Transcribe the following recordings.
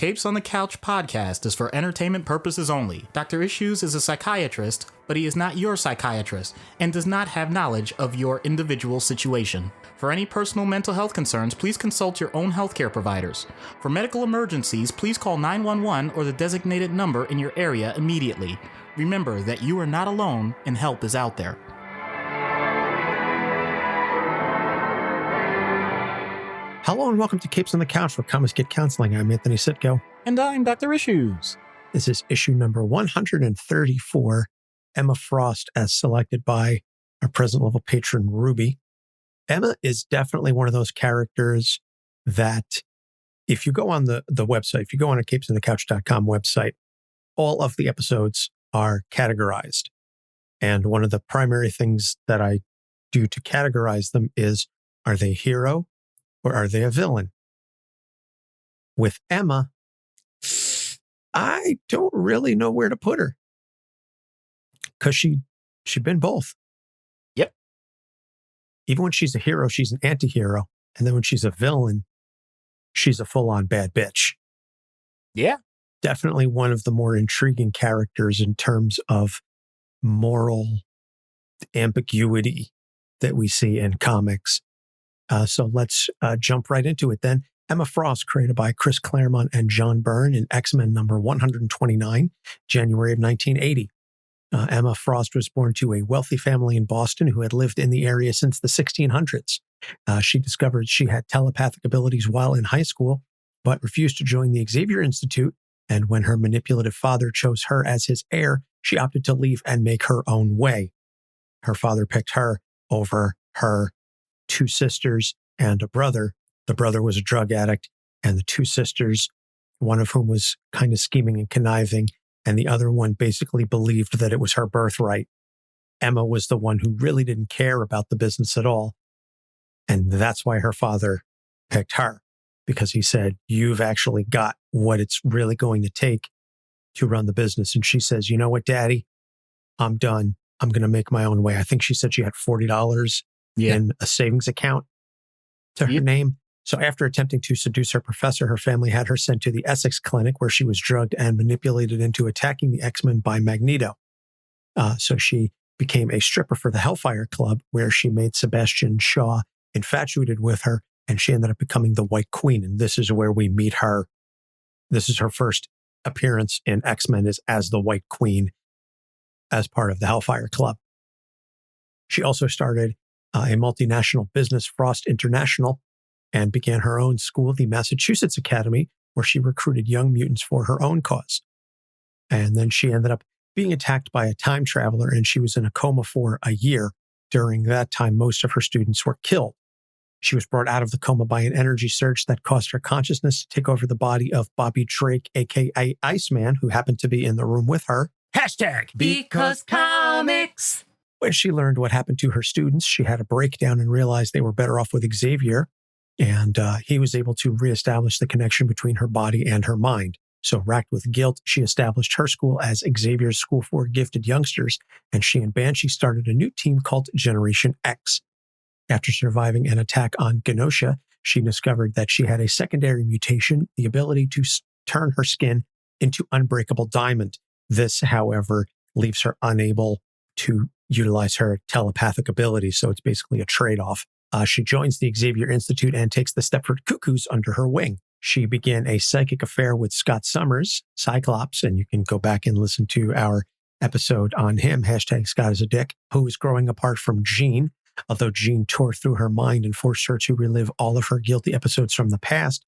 Capes on the Couch podcast is for entertainment purposes only. Dr. Issues is a psychiatrist, but he is not your psychiatrist and does not have knowledge of your individual situation. For any personal mental health concerns, please consult your own healthcare providers. For medical emergencies, please call 911 or the designated number in your area immediately. Remember that you are not alone and help is out there. Hello and welcome to Capes on the Couch for Comics Get Counseling. I'm Anthony Sitko. And I'm Dr. Issues. This is issue number 134, Emma Frost, as selected by our present level patron, Ruby. Emma is definitely one of those characters that if you go on the website, if you go on a capesonthecouch.com website, all of the episodes are categorized. And one of the primary things that I do to categorize them is, are they a hero or are they a villain? With Emma, I don't really know where to put her. Because she'd been both. Yep. Even when she's a hero, she's an anti-hero. And then when she's a villain, she's a full-on bad bitch. Yeah. Definitely one of the more intriguing characters in terms of moral ambiguity that we see in comics. So let's jump right into it then. Emma Frost, created by Kris Claremont and John Byrne in X-Men number 129, January of 1980. Emma Frost was born to a wealthy family in Boston who had lived in the area since the 1600s. She discovered she had telepathic abilities while in high school, but refused to join the Xavier Institute. And when her manipulative father chose her as his heir, she opted to leave and make her own way. Her father picked her over her two sisters and a brother. The brother was a drug addict, and the two sisters, one of whom was kind of scheming and conniving, and the other one basically believed that it was her birthright. Emma was the one who really didn't care about the business at all. And that's why her father picked her, because he said, you've actually got what it's really going to take to run the business. And she says, you know what, Daddy, I'm done. I'm going to make my own way. I think she said she had $40 in a savings account to her name. So after attempting to seduce her professor, her family had her sent to the Essex Clinic, where she was drugged and manipulated into attacking the X-Men by Magneto. So she became a stripper for the Hellfire Club, where she made Sebastian Shaw infatuated with her, and she ended up becoming the White Queen. And this is where we meet her. This is her first appearance in X-Men as the White Queen, as part of the Hellfire Club. She also started a multinational business, Frost International, and began her own school, the Massachusetts Academy, where she recruited young mutants for her own cause. And then she ended up being attacked by a time traveler, and she was in a coma for a year. During that time, most of her students were killed. She was brought out of the coma by an energy surge that caused her consciousness to take over the body of Bobby Drake, a.k.a. Iceman, who happened to be in the room with her. Because comics. When she learned what happened to her students, she had a breakdown and realized they were better off with Xavier. And he was able to reestablish the connection between her body and her mind. So racked with guilt, she established her school as Xavier's School for Gifted Youngsters, and she and Banshee started a new team called Generation X. After surviving an attack on Genosha, she discovered that she had a secondary mutation, the ability to turn her skin into unbreakable diamond. This, however, leaves her unable to utilize her telepathic abilities, so it's basically a trade-off. She joins the Xavier Institute and takes the Stepford Cuckoos under her wing. She began a psychic affair with Scott Summers, Cyclops, and you can go back and listen to our episode on him, #Scott is a dick, who was growing apart from Jean. Although Jean tore through her mind and forced her to relive all of her guilty episodes from the past,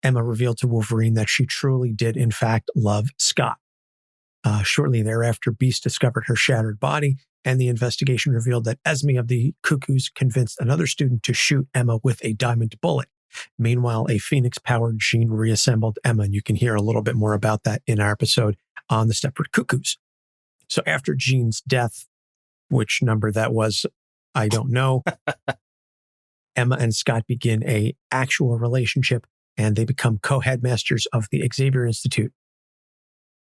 Emma revealed to Wolverine that she truly did, in fact, love Scott. Shortly thereafter, Beast discovered her shattered body, and the investigation revealed that Esme of the Cuckoos convinced another student to shoot Emma with a diamond bullet. Meanwhile, a Phoenix-powered Jean reassembled Emma, and you can hear a little bit more about that in our episode on the Stepford Cuckoos. So after Jean's death, which number that was, I don't know, Emma and Scott begin a actual relationship, and they become co-headmasters of the Xavier Institute.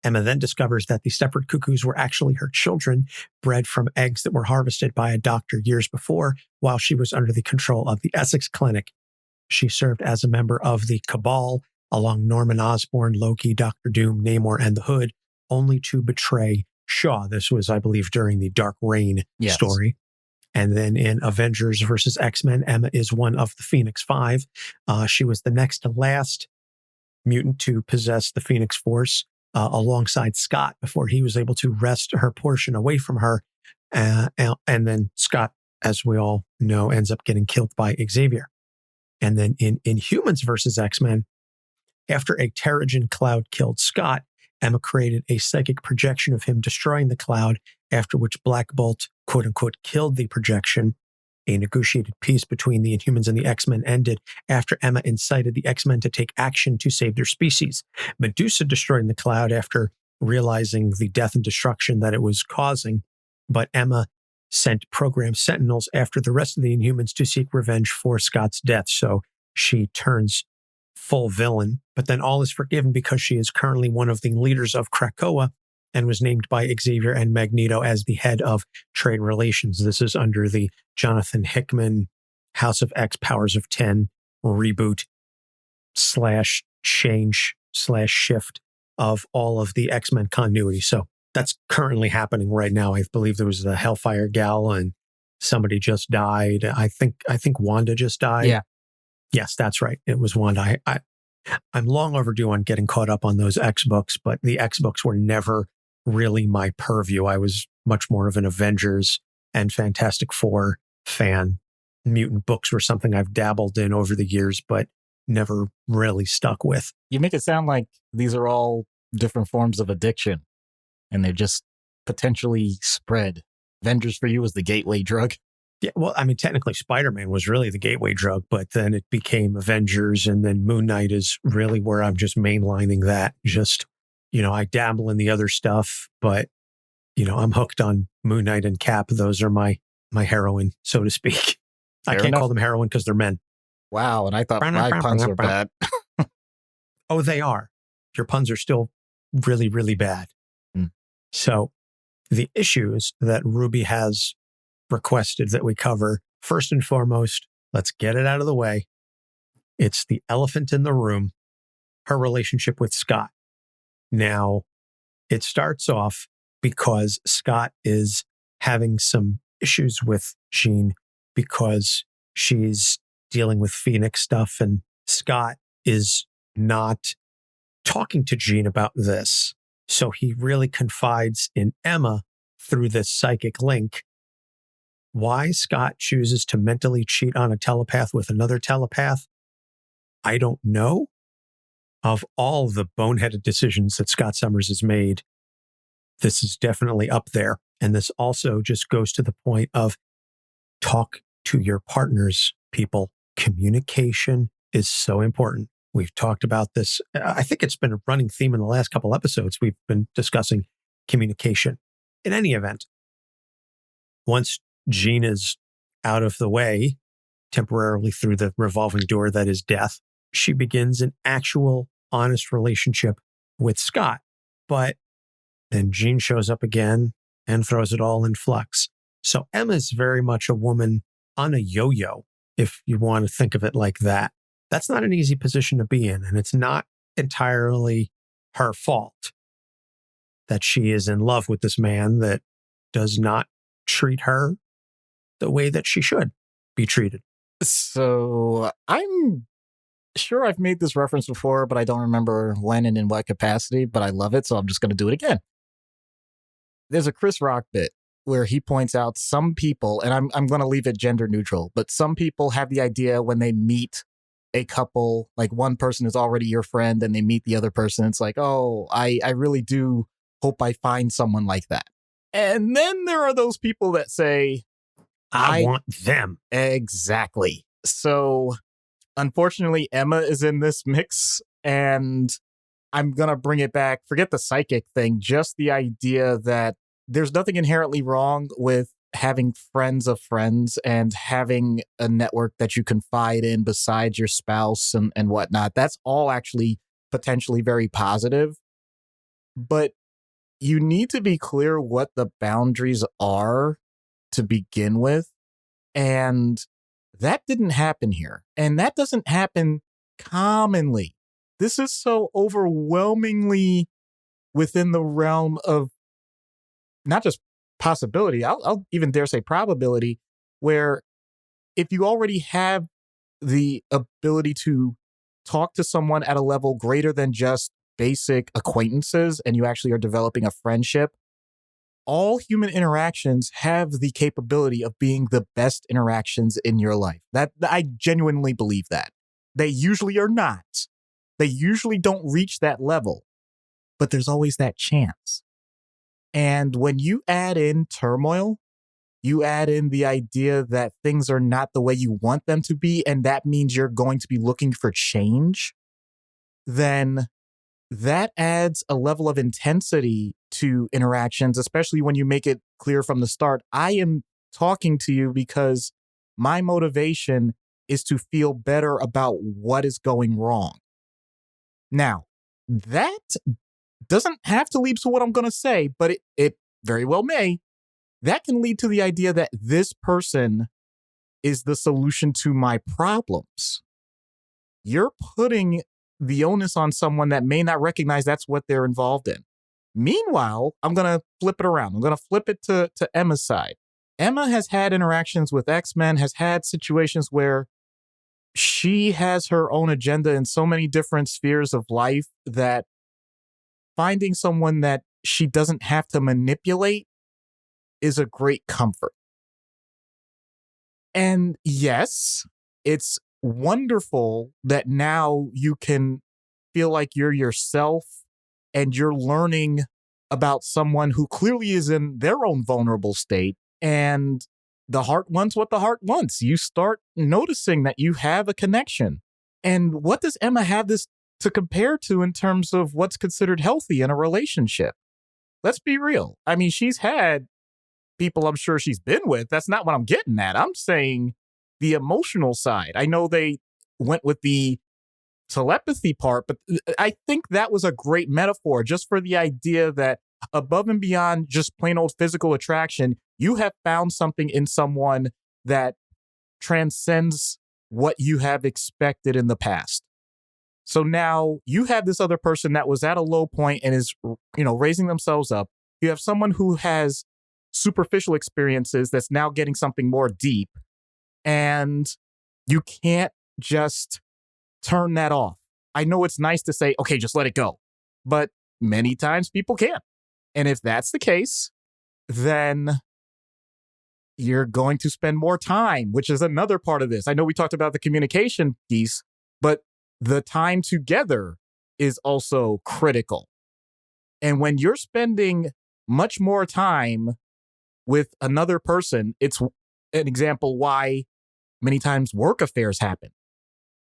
Emma then discovers that the Stepford Cuckoos were actually her children, bred from eggs that were harvested by a doctor years before, while she was under the control of the Essex Clinic. She served as a member of the Cabal, along Norman Osborn, Loki, Doctor Doom, Namor, and the Hood, only to betray Shaw. This was, I believe, during the Dark Reign story. And then in Avengers versus X-Men, Emma is one of the Phoenix Five. She was the next to last mutant to possess the Phoenix Force alongside Scott before he was able to wrest her portion away from her. And then Scott, as we all know, ends up getting killed by Xavier. And then in Inhumans versus X-Men, after a Terrigen cloud killed Scott, Emma created a psychic projection of him destroying the cloud, after which Black Bolt, quote unquote, killed the projection. A negotiated peace between the Inhumans and the X-Men ended after Emma incited the X-Men to take action to save their species. Medusa destroyed the cloud after realizing the death and destruction that it was causing, but Emma sent programmed Sentinels after the rest of the Inhumans to seek revenge for Scott's death. So she turns full villain, but then all is forgiven because she is currently one of the leaders of Krakoa and was named by Xavier and Magneto as the head of trade relations. This is under the Jonathan Hickman House of X Powers of 10 reboot / change / shift of all of the X-Men continuity. So that's currently happening right now. I believe there was the Hellfire Gal and somebody just died. I think Wanda just died. Yeah. Yes, that's right. It was Wanda. I'm long overdue on getting caught up on those X books, but the X books were never really my purview. I was much more of an Avengers and Fantastic Four fan. Mutant books were something I've dabbled in over the years, but never really stuck with. You make it sound like these are all different forms of addiction and they're just potentially spread. Avengers for you was the gateway drug. Yeah, well, I mean, technically Spider-Man was really the gateway drug, but then it became Avengers, and then Moon Knight is really where I'm just mainlining that. Just, I dabble in the other stuff, but, I'm hooked on Moon Knight and Cap. Those are my heroin, so to speak. I can't call them heroin because they're men. Wow, and I thought my puns were bad. Oh, they are. Your puns are still really, really bad. So the issues that Ruby has requested that we cover, first and foremost, let's get it out of the way. It's the elephant in the room, her relationship with Scott. Now, it starts off because Scott is having some issues with Jean because she's dealing with Phoenix stuff, and Scott is not talking to Jean about this. So he really confides in Emma through this psychic link. Why Scott chooses to mentally cheat on a telepath with another telepath, I don't know. Of all the boneheaded decisions that Scott Summers has made, this is definitely up there. And this also just goes to the point of talk to your partners, people. Communication is so important. We've talked about this. I think it's been a running theme in the last couple episodes. We've been discussing communication. In any event, once Jean is out of the way, temporarily through the revolving door that is death, she begins an actual, honest relationship with Scott. But then Jean shows up again and throws it all in flux. So Emma's very much a woman on a yo-yo, if you want to think of it like that. That's not an easy position to be in, and it's not entirely her fault that she is in love with this man that does not treat her the way that she should be treated. So I'm sure I've made this reference before, but I don't remember when and in what capacity, but I love it, so I'm just going to do it again. There's a Chris Rock bit where he points out some people, and I'm going to leave it gender neutral, but some people have the idea when they meet a couple, like one person is already your friend and they meet the other person, it's like, oh, I really do hope I find someone like that. And then there are those people that say, I want them. Exactly. So unfortunately, Emma is in this mix, and I'm going to bring it back. Forget the psychic thing, just the idea that there's nothing inherently wrong with having friends of friends and having a network that you confide in besides your spouse and whatnot. That's all actually potentially very positive. But you need to be clear what the boundaries are to begin with. And that didn't happen here. And that doesn't happen commonly. this is so overwhelmingly within the realm of not just possibility, I'll even dare say probability, where if you already have the ability to talk to someone at a level greater than just basic acquaintances and you actually are developing a friendship, all human interactions have the capability of being the best interactions in your life. That I genuinely believe that. They usually are not. They usually don't reach that level, but there's always that chance. And when you add in turmoil, you add in the idea that things are not the way you want them to be, and that means you're going to be looking for change, then that adds a level of intensity to interactions, especially when you make it clear from the start. I am talking to you because my motivation is to feel better about what is going wrong. Now, that doesn't have to lead to what I'm going to say, but it very well may. That can lead to the idea that this person is the solution to my problems. You're putting the onus on someone that may not recognize that's what they're involved in. Meanwhile, I'm going to flip it around. I'm going to flip it to Emma's side. Emma has had interactions with X-Men, has had situations where she has her own agenda in so many different spheres of life that finding someone that she doesn't have to manipulate is a great comfort. And yes, it's wonderful that now you can feel like you're yourself and you're learning about someone who clearly is in their own vulnerable state, and the heart wants what the heart wants. You start noticing that you have a connection. And what does Emma have this to compare to in terms of what's considered healthy in a relationship? Let's be real. I mean, she's had people I'm sure she's been with. That's not what I'm getting at. I'm saying the emotional side. I know they went with the telepathy part, but I think that was a great metaphor just for the idea that above and beyond just plain old physical attraction, you have found something in someone that transcends what you have expected in the past. So now you have this other person that was at a low point and is, raising themselves up. You have someone who has superficial experiences that's now getting something more deep, and you can't just turn that off. I know it's nice to say, okay, just let it go, but many times people can't. And if that's the case, then you're going to spend more time, which is another part of this. I know we talked about the communication piece, but the time together is also critical. And when you're spending much more time with another person, it's an example why many times work affairs happen,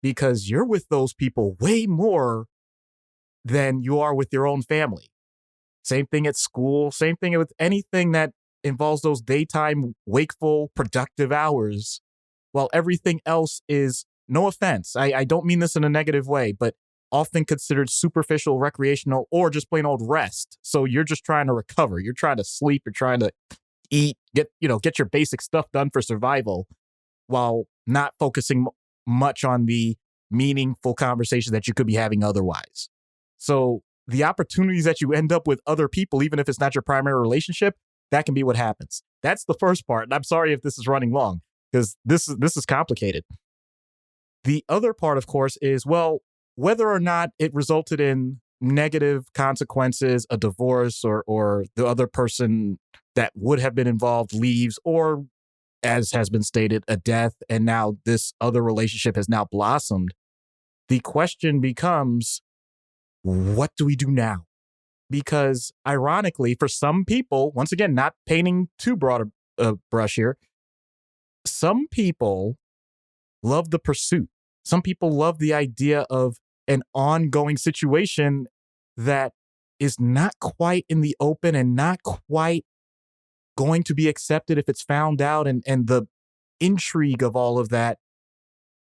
because you're with those people way more than you are with your own family. Same thing at school, same thing with anything that involves those daytime, wakeful, productive hours, while everything else is, no offense, I don't mean this in a negative way, but often considered superficial, recreational, or just plain old rest. So you're just trying to recover. You're trying to sleep. You're trying to eat, get your basic stuff done for survival, while not focusing much on the meaningful conversations that you could be having otherwise. So the opportunities that you end up with other people, even if it's not your primary relationship, that can be what happens. That's the first part. And I'm sorry if this is running long, because this is complicated. The other part, of course, is, well, whether or not it resulted in negative consequences, a divorce, or the other person that would have been involved leaves, or, as has been stated, a death, and now this other relationship has now blossomed. The question becomes, what do we do now? Because ironically, for some people, once again, not painting too broad a brush here, some people love the pursuit. Some people love the idea of an ongoing situation that is not quite in the open and not quite going to be accepted if it's found out. And the intrigue of all of that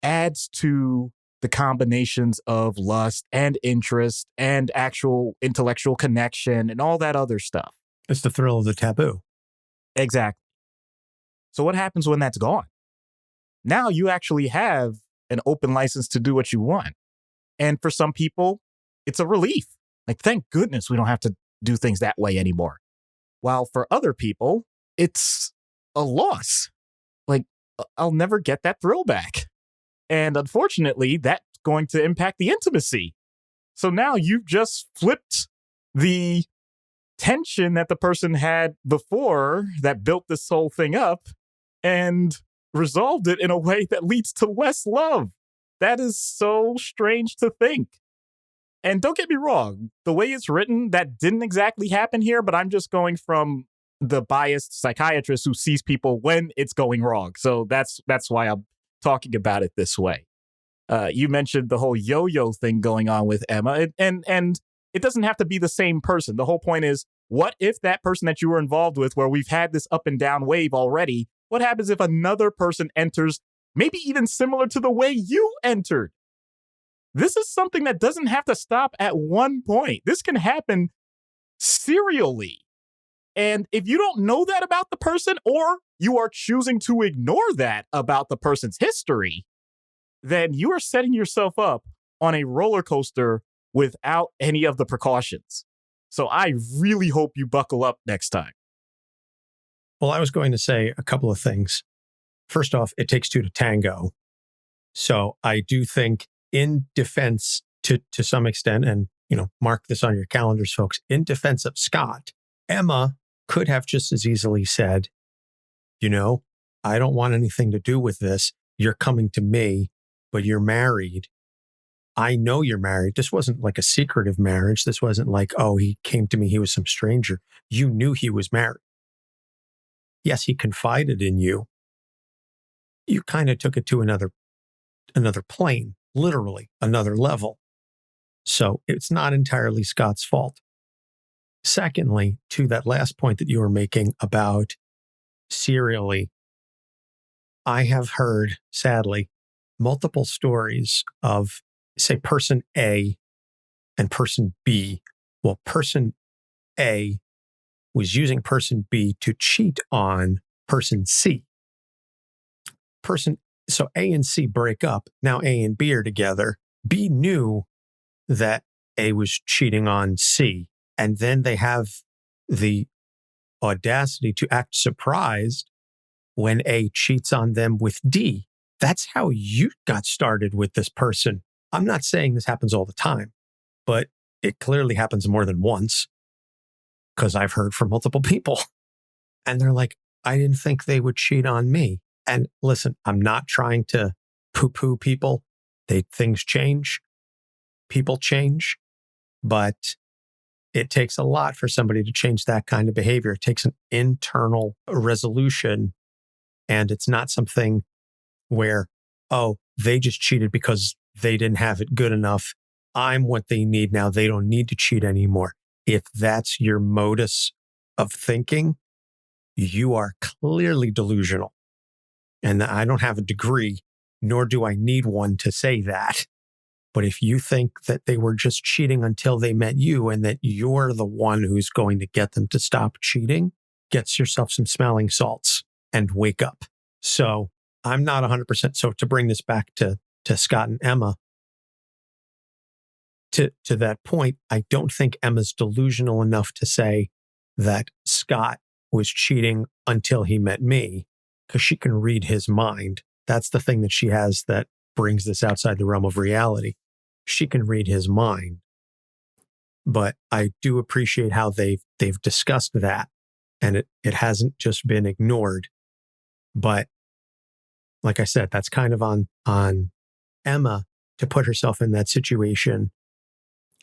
adds to the combinations of lust and interest and actual intellectual connection and all that other stuff. It's the thrill of the taboo. Exactly. So what happens when that's gone? Now you actually have an open license to do what you want. And for some people, it's a relief. Like, thank goodness we don't have to do things that way anymore. While for other people, it's a loss. Like, I'll never get that thrill back. And unfortunately, that's going to impact the intimacy. So now you've just flipped the tension that the person had before that built this whole thing up and resolved it in a way that leads to less love. That is so strange to think. And don't get me wrong, the way it's written, that didn't exactly happen here, but I'm just going from the biased psychiatrist who sees people when it's going wrong. So that's why I'm talking about it this way. You mentioned the whole yo-yo thing going on with Emma, and it doesn't have to be the same person. The whole point is, what if that person that you were involved with, where we've had this up and down wave already, what happens if another person enters, maybe even similar to the way you entered? This is something that doesn't have to stop at one point. This can happen serially. And if you don't know that about the person, or you are choosing to ignore that about the person's history, then you are setting yourself up on a roller coaster without any of the precautions. So I really hope you buckle up next time. Well, I was going to say a couple of things. First off, it takes two to tango. So I do think, in defense to some extent, and mark this on your calendars, folks, in defense of Scott, Emma could have just as easily said, I don't want anything to do with this. You're coming to me, but you're married. I know you're married. This wasn't like a secretive marriage. This wasn't like, oh, he came to me, he was some stranger. You knew he was married. Yes, he confided in you. You kind of took it to another plane, literally another level. So it's not entirely Scott's fault. Secondly, to that last point that you were making about serially, I have heard, sadly, multiple stories of, say, person A and person B. Well, person A was using person B to cheat on person C. So A and C break up. Now A and B are together. B knew that A was cheating on C. And then they have the audacity to act surprised when A cheats on them with D. That's how you got started with this person. I'm not saying this happens all the time, but it clearly happens more than once, because I've heard from multiple people. And they're like, I didn't think they would cheat on me. And listen, I'm not trying to poo-poo people. Things change. People change. But it takes a lot for somebody to change that kind of behavior. It takes an internal resolution. And it's not something where, oh, they just cheated because they didn't have it good enough. I'm what they need now. They don't need to cheat anymore. If that's your modus of thinking, you are clearly delusional. And I don't have a degree, nor do I need one to say that. But if you think that they were just cheating until they met you and that you're the one who's going to get them to stop cheating, get yourself some smelling salts and wake up. So I'm not 100%. So to bring this back to Scott and Emma, to that point, I don't think Emma's delusional enough to say that Scott was cheating until he met me, because she can read his mind. That's the thing that she has that brings this outside the realm of reality. She can read his mind. But I do appreciate how they've discussed that, and it hasn't just been ignored. But like I said, that's kind of on Emma to put herself in that situation.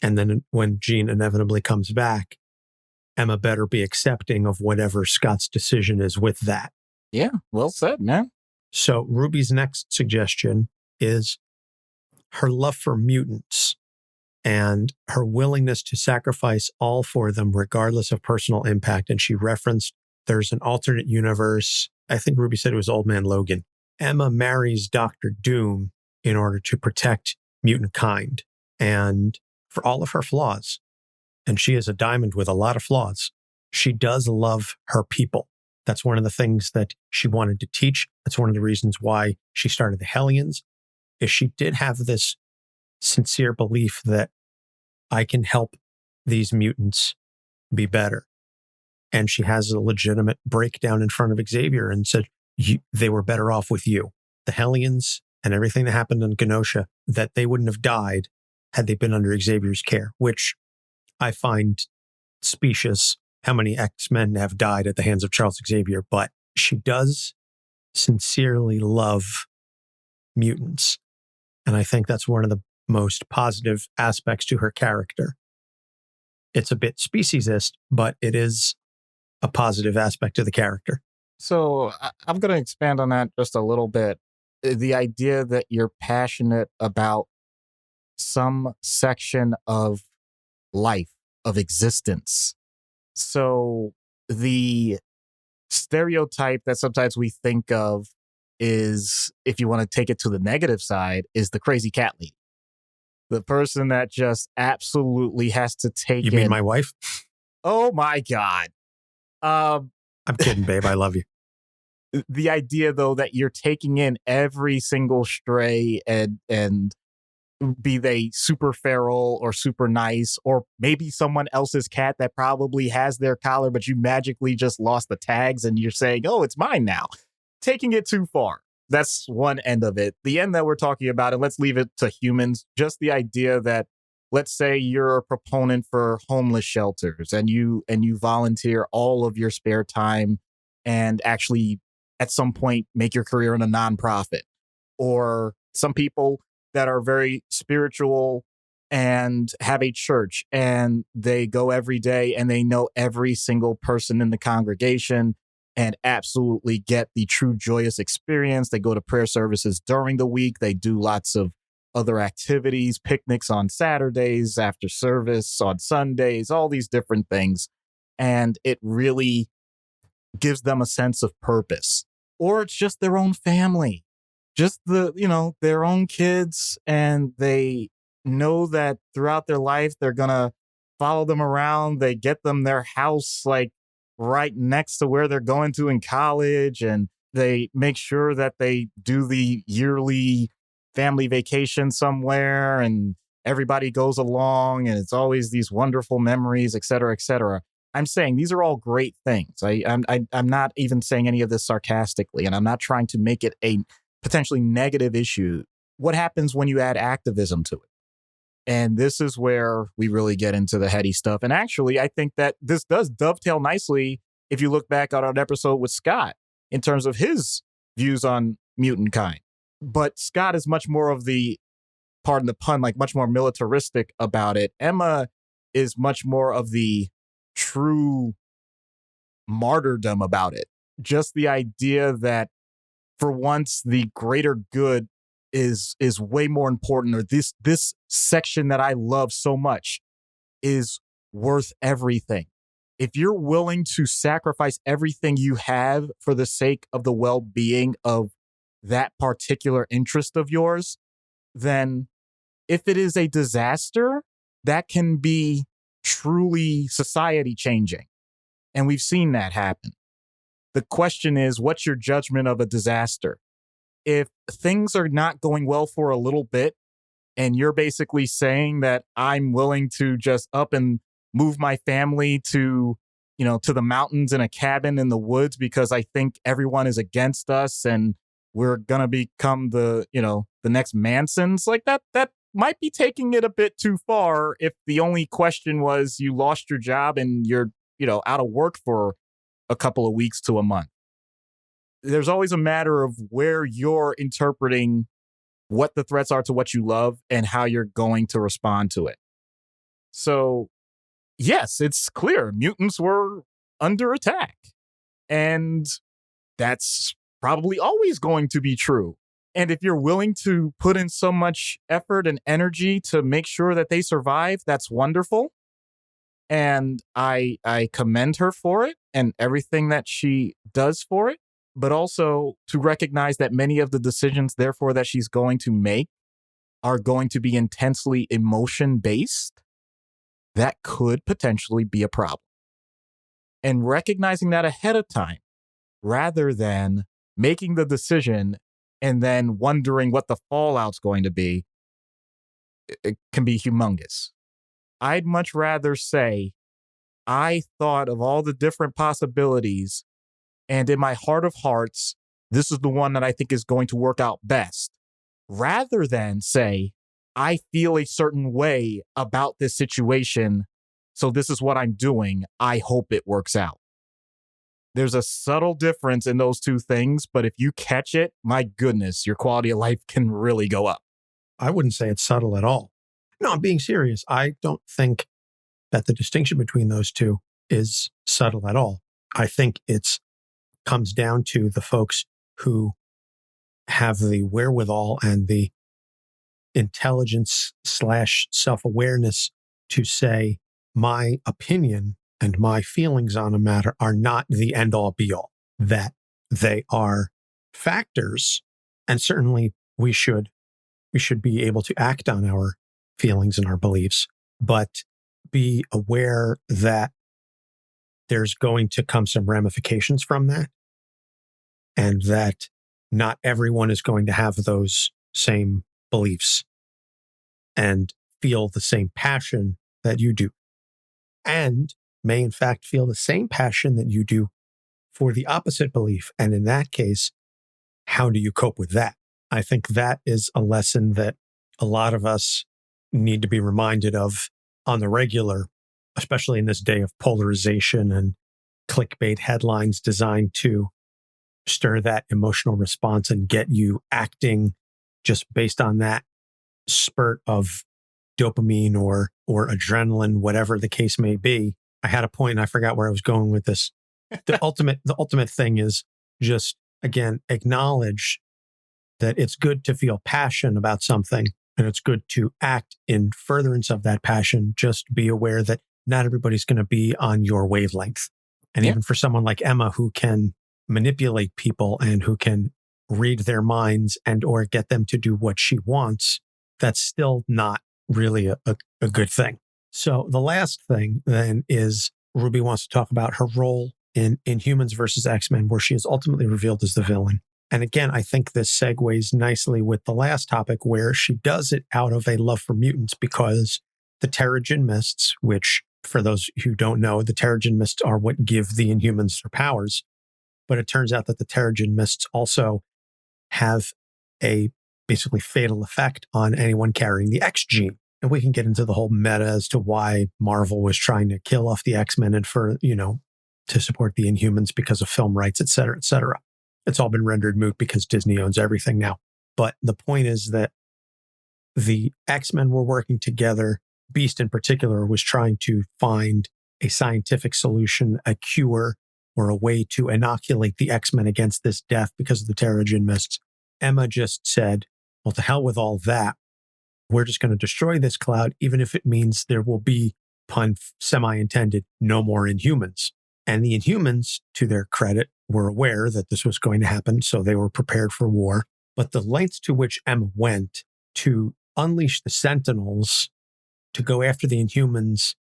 And then when Jean inevitably comes back, Emma better be accepting of whatever Scott's decision is with that. Yeah, well said, man. So Ruby's next suggestion is her love for mutants and her willingness to sacrifice all for them, regardless of personal impact. And she referenced there's an alternate universe. I think Ruby said it was Old Man Logan. Emma marries Dr. Doom in order to protect mutant kind. And for all of her flaws, and she is a diamond with a lot of flaws, she does love her people. That's one of the things that she wanted to teach. That's one of the reasons why she started the Hellions, is she did have this sincere belief that I can help these mutants be better. And she has a legitimate breakdown in front of Xavier and said, they were better off with you. The Hellions and everything that happened in Genosha, that they wouldn't have died had they been under Xavier's care, which I find specious how many X-Men have died at the hands of Charles Xavier. But she does sincerely love mutants. And I think that's one of the most positive aspects to her character. It's a bit speciesist, but it is a positive aspect of the character. So I'm going to expand on that just a little bit. The idea that you're passionate about some section of life, of existence. So the stereotype that sometimes we think of is, if you want to take it to the negative side, is the crazy cat lady. The person that just absolutely has to take You mean my wife? Oh my God. I'm kidding, babe. I love you. The idea, though, that you're taking in every single stray and be they super feral or super nice, or maybe someone else's cat that probably has their collar, but you magically just lost the tags and you're saying, oh, it's mine now. Taking it too far. That's one end of it. The end that we're talking about, and let's leave it to humans, just the idea that, let's say you're a proponent for homeless shelters and you volunteer all of your spare time and actually at some point make your career in a nonprofit. Or some people that are very spiritual and have a church and they go every day and they know every single person in the congregation and absolutely get the true joyous experience. They go to prayer services during the week. They do lots of other activities, picnics on Saturdays, after service on Sundays, all these different things. And it really gives them a sense of purpose. Or it's just their own family, just their own kids. And they know that throughout their life, they're going to follow them around. They get them their house, like right next to where they're going to in college. And they make sure that they do the yearly family vacation somewhere and everybody goes along and it's always these wonderful memories, et cetera, et cetera. I'm saying these are all great things. I'm not even saying any of this sarcastically, and I'm not trying to make it a potentially negative issue. What happens when you add activism to it? And this is where we really get into the heady stuff. And actually, I think that this does dovetail nicely if you look back on an episode with Scott in terms of his views on mutant kind. But Scott is much more of the, pardon the pun, like much more militaristic about it. Emma is much more of the true martyrdom about it. Just the idea that for once the greater good is way more important, or this section that I love so much is worth everything. If you're willing to sacrifice everything you have for the sake of the well-being of that particular interest of yours, then if it is a disaster, that can be truly society changing. And we've seen that happen. The question is, what's your judgment of a disaster? If things are not going well for a little bit, and you're basically saying that I'm willing to just up and move my family to the mountains in a cabin in the woods because I think everyone is against us and we're going to become the next Mansons, like that might be taking it a bit too far if the only question was you lost your job and you're, out of work for a couple of weeks to a month. There's always a matter of where you're interpreting what the threats are to what you love and how you're going to respond to it. So, yes, it's clear mutants were under attack. And that's probably always going to be true. And if you're willing to put in so much effort and energy to make sure that they survive, that's wonderful. And I commend her for it and everything that she does for it, but also to recognize that many of the decisions, therefore, that she's going to make are going to be intensely emotion-based. That could potentially be a problem. And recognizing that ahead of time, rather than making the decision and then wondering what the fallout's going to be, it can be humongous. I'd much rather say, I thought of all the different possibilities, and in my heart of hearts, this is the one that I think is going to work out best, rather than say, I feel a certain way about this situation, so this is what I'm doing. I hope it works out. There's a subtle difference in those two things, but if you catch it, my goodness, your quality of life can really go up. I wouldn't say it's subtle at all. No, I'm being serious. I don't think that the distinction between those two is subtle at all. I think it's comes down to the folks who have the wherewithal and the intelligence / self-awareness to say, my opinion and my feelings on a matter are not the end all be all, that they are factors. And certainly we should be able to act on our feelings and our beliefs, but be aware that there's going to come some ramifications from that, and that not everyone is going to have those same beliefs and feel the same passion that you do, and may in fact feel the same passion that you do for the opposite belief. And in that case, how do you cope with that? I think that is a lesson that a lot of us need to be reminded of on the regular, especially in this day of polarization and clickbait headlines designed to stir that emotional response and get you acting just based on that spurt of dopamine or adrenaline, whatever the case may be. I had a point and I forgot where I was going with this. The ultimate thing is just, again, acknowledge that it's good to feel passion about something, and it's good to act in furtherance of that passion. Just be aware that not everybody's going to be on your wavelength. And even for someone like Emma, who can manipulate people and who can read their minds and or get them to do what she wants, that's still not really a good thing. So the last thing then is Ruby wants to talk about her role in Inhumans versus X-Men, where she is ultimately revealed as the villain. And again, I think this segues nicely with the last topic, where she does it out of a love for mutants, because the Terrigen Mists, which for those who don't know, the Terrigen Mists are what give the Inhumans their powers. But it turns out that the Terrigen Mists also have a basically fatal effect on anyone carrying the X gene. And we can get into the whole meta as to why Marvel was trying to kill off the X-Men and for, to support the Inhumans because of film rights, et cetera, et cetera. It's all been rendered moot because Disney owns everything now. But the point is that the X-Men were working together. Beast in particular was trying to find a scientific solution, a cure, or a way to inoculate the X-Men against this death because of the Terrigen Mists. Emma just said, well, to hell with all that. We're just going to destroy this cloud, even if it means there will be, pun semi-intended, no more Inhumans. And the Inhumans, to their credit, were aware that this was going to happen, so they were prepared for war. But the lengths to which Emma went to unleash the Sentinels to go after the Inhumans,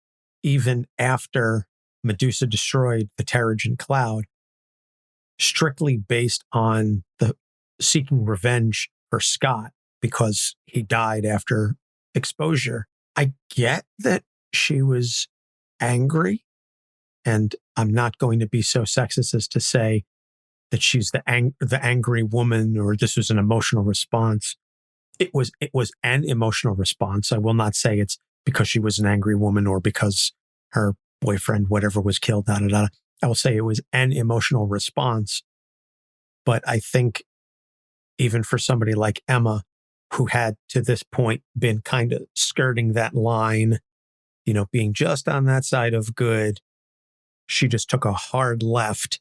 even after Medusa destroyed the Terrigen Cloud, strictly based on the seeking revenge for Scott because he died after exposure. I get that she was angry, and I'm not going to be so sexist as to say that she's the angry woman or this was an emotional response. It was an emotional response. I will not say it's because she was an angry woman or because her boyfriend, whatever, was killed. I will say it was an emotional response. But I think even for somebody like Emma, who had to this point been kind of skirting that line, being just on that side of good, she just took a hard left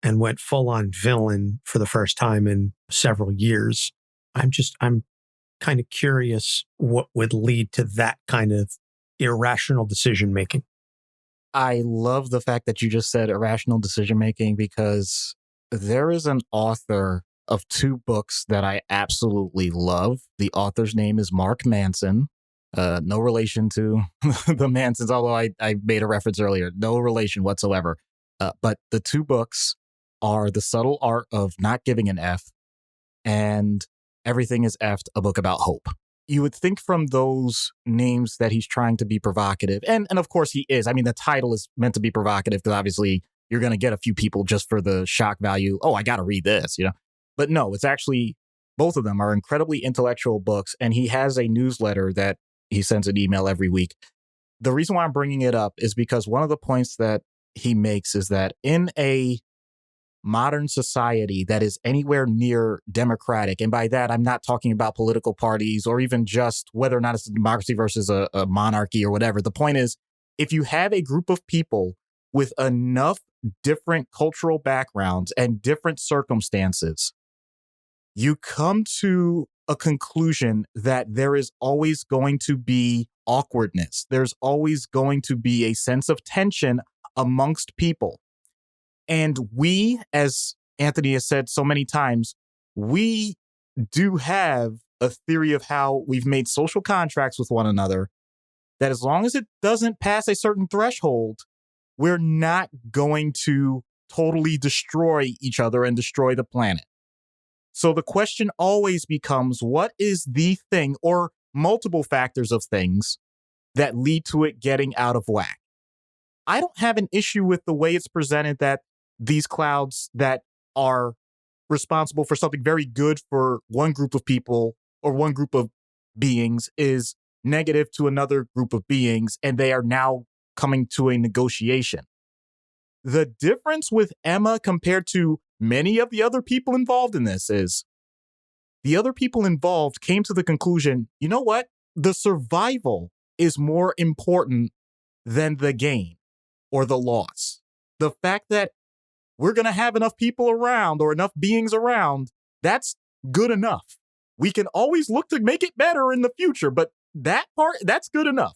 and went full on villain for the first time in several years. I'm kind of curious what would lead to that kind of irrational decision making. I love the fact that you just said irrational decision making, because there is an author of 2 books that I absolutely love. The author's name is Mark Manson. No relation to the Mansons, although I made a reference earlier. No relation whatsoever. But the 2 books are The Subtle Art of Not Giving an F and Everything is Effed, a book about hope. you would think from those names that he's trying to be provocative. And of course he is. I mean, the title is meant to be provocative because obviously you're going to get a few people just for the shock value. Oh, I got to read this, But no, it's actually, both of them are incredibly intellectual books. And he has a newsletter that he sends an email every week. The reason why I'm bringing it up is because one of the points that he makes is that in a modern society that is anywhere near democratic, and by that, I'm not talking about political parties or even just whether or not it's a democracy versus a monarchy or whatever. The point is, if you have a group of people with enough different cultural backgrounds and different circumstances, you come to a conclusion that there is always going to be awkwardness. There's always going to be a sense of tension amongst people. And we, as Anthony has said so many times, we do have a theory of how we've made social contracts with one another that as long as it doesn't pass a certain threshold, we're not going to totally destroy each other and destroy the planet. So the question always becomes, what is the thing or multiple factors of things that lead to it getting out of whack? I don't have an issue with the way it's presented that these clouds that are responsible for something very good for one group of people or one group of beings is negative to another group of beings, and they are now coming to a negotiation. The difference with Emma compared to many of the other people involved in this is the other people involved came to the conclusion, you know what? The survival is more important than the gain or the loss. The fact that we're going to have enough people around or enough beings around, that's good enough. We can always look to make it better in the future, but that part, that's good enough.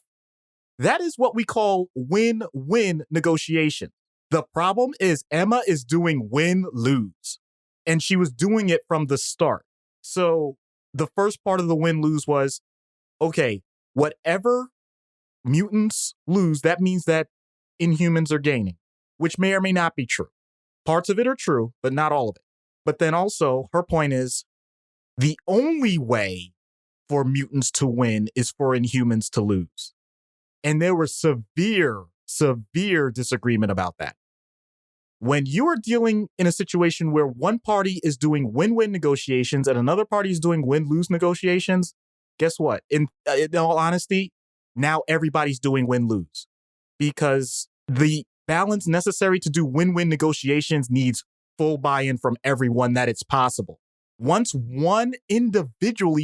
That is what we call win-win negotiation. The problem is Emma is doing win-lose, and she was doing it from the start. So the first part of the win-lose was, okay, whatever mutants lose, that means that Inhumans are gaining, which may or may not be true. Parts of it are true, but not all of it. But then also, her point is, the only way for mutants to win is for Inhumans to lose. And there was severe disagreement about that. When you are dealing in a situation where one party is doing win-win negotiations and another party is doing win-lose negotiations, guess what? In all honesty, now everybody's doing win-lose because the balance necessary to do win-win negotiations needs full buy-in from everyone that it's possible. Once one individual,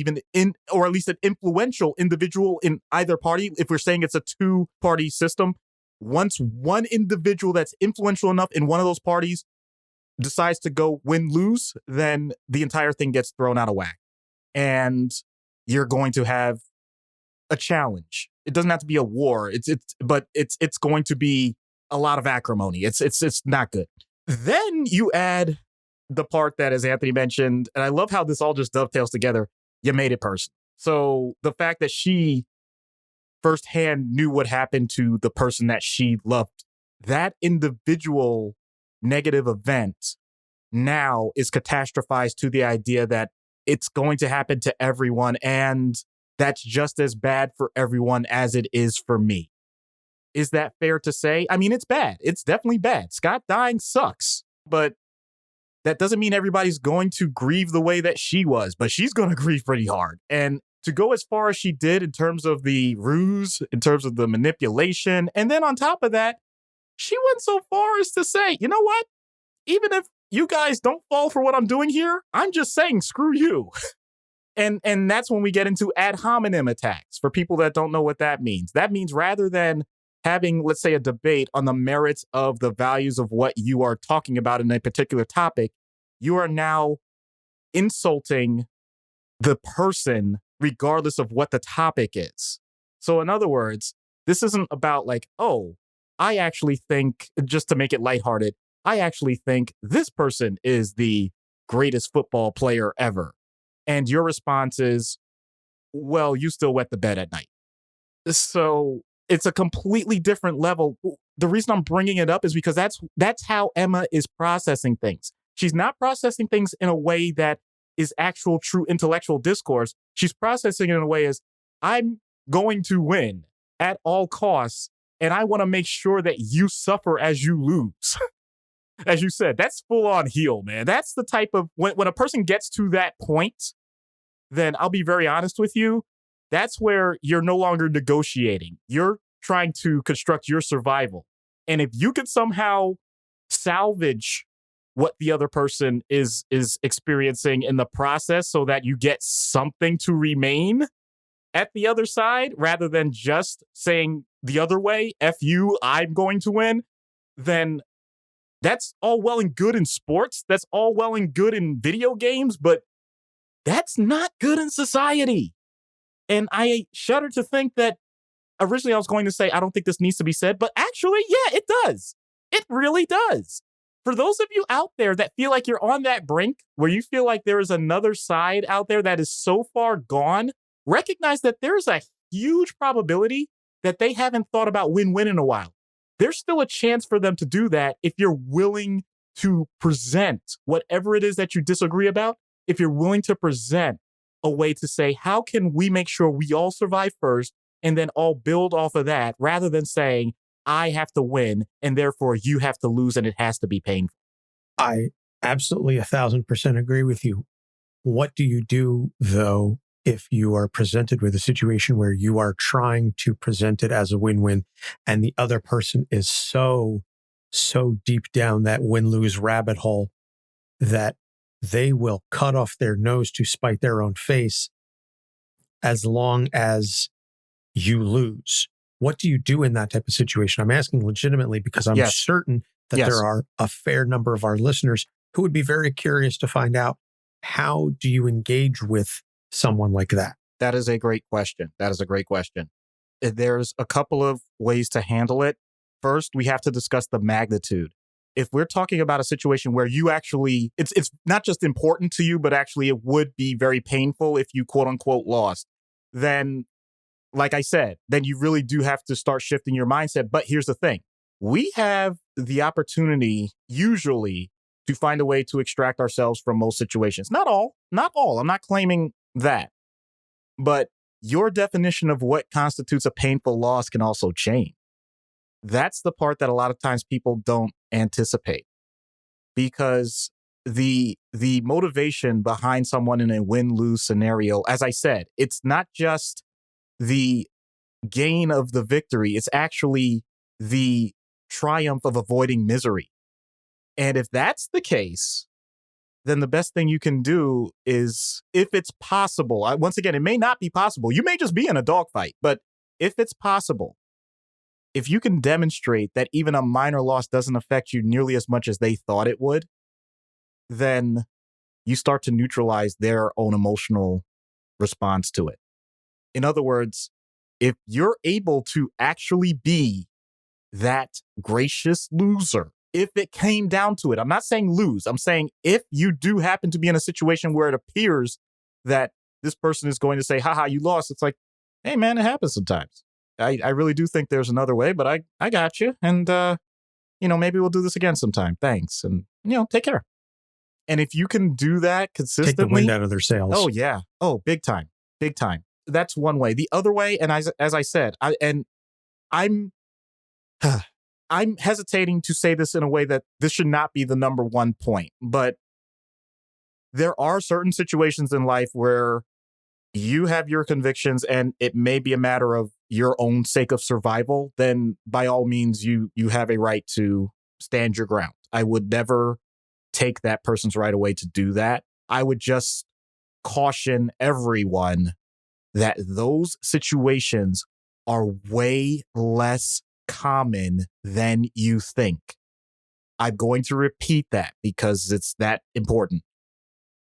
or at least an influential individual in either party, if we're saying it's a two-party system, once one individual that's influential enough in one of those parties decides to go win-lose, then the entire thing gets thrown out of whack. And you're going to have a challenge. It doesn't have to be a war. But it's going to be a lot of acrimony. It's not good. Then you add the part that, as Anthony mentioned, and I love how this all just dovetails together, you made it personal. So the fact that she firsthand knew what happened to the person that she loved, that individual negative event now is catastrophized to the idea that it's going to happen to everyone, and that's just as bad for everyone as it is for me. Is that fair to say? I mean, it's bad. It's definitely bad. Scott dying sucks, but that doesn't mean everybody's going to grieve the way that she was, but she's going to grieve pretty hard. And to go as far as she did in terms of the ruse, in terms of the manipulation, and then on top of that, she went so far as to say, you know what? Even if you guys don't fall for what I'm doing here, I'm just saying, screw you. And that's when we get into ad hominem attacks. For people that don't know what that means rather than having, let's say, a debate on the merits of the values of what you are talking about in a particular topic, you are now insulting the person regardless of what the topic is. So in other words, this isn't about like, oh, I actually think, just to make it lighthearted, I actually think this person is the greatest football player ever. And your response is, well, you still wet the bed at night. So it's a completely different level. The reason I'm bringing it up is because that's how Emma is processing things. She's not processing things in a way that is actual true intellectual discourse. She's processing it in a way as, I'm going to win at all costs, and I want to make sure that you suffer as you lose. As you said, that's full on heel, man. That's the type of, when a person gets to that point, then I'll be very honest with you, that's where you're no longer negotiating. You're trying to construct your survival. And if you could somehow salvage what the other person is experiencing in the process so that you get something to remain at the other side, rather than just saying the other way, F you, I'm going to win, then that's all well and good in sports. That's all well and good in video games, but that's not good in society. And I shudder to think that originally I was going to say, I don't think this needs to be said, but actually, yeah, it does. It really does. For those of you out there that feel like you're on that brink, where you feel like there is another side out there that is so far gone, recognize that there's a huge probability that they haven't thought about win-win in a while. There's still a chance for them to do that if you're willing to present whatever it is that you disagree about, if you're willing to present a way to say, how can we make sure we all survive first and then all build off of that, rather than saying, I have to win and therefore you have to lose and it has to be painful. I absolutely 1,000% agree with you. What do you do, though, if you are presented with a situation where you are trying to present it as a win-win and the other person is so deep down that win-lose rabbit hole that they will cut off their nose to spite their own face as long as you lose? What do you do in that type of situation? I'm asking legitimately because I'm certain that there are a fair number of our listeners who would be very curious to find out, how do you engage with someone like that? That is a great question. There's a couple of ways to handle it. First, we have to discuss the magnitude. If we're talking about a situation where you actually, it's not just important to you, but actually it would be very painful if you quote unquote lost, then like I said, then you really do have to start shifting your mindset. But here's the thing. We have the opportunity usually to find a way to extract ourselves from most situations. Not all. I'm not claiming that. But your definition of what constitutes a painful loss can also change. That's the part that a lot of times people don't anticipate, because the motivation behind someone in a win-lose scenario, as I said, it's not just the gain of the victory, it's actually the triumph of avoiding misery. And if that's the case, then the best thing you can do is, if it's possible, once again, it may not be possible. You may just be in a dogfight, but if it's possible, if you can demonstrate that even a minor loss doesn't affect you nearly as much as they thought it would, then you start to neutralize their own emotional response to it. In other words, if you're able to actually be that gracious loser, if it came down to it, I'm not saying lose, I'm saying if you do happen to be in a situation where it appears that this person is going to say, haha, you lost, it's like, hey man, it happens sometimes. I really do think there's another way, but I got you. And, maybe we'll do this again sometime. Thanks. And, take care. And if you can do that consistently. Take the wind out of their sails. Oh, yeah. Oh, big time. Big time. That's one way. The other way, and as I said, I'm hesitating to say this in a way that this should not be the number one point, but there are certain situations in life where you have your convictions and it may be a matter of your own sake of survival, then by all means, you have a right to stand your ground. I would never take that person's right away to do that. I would just caution everyone that those situations are way less common than you think. I'm going to repeat that because it's that important.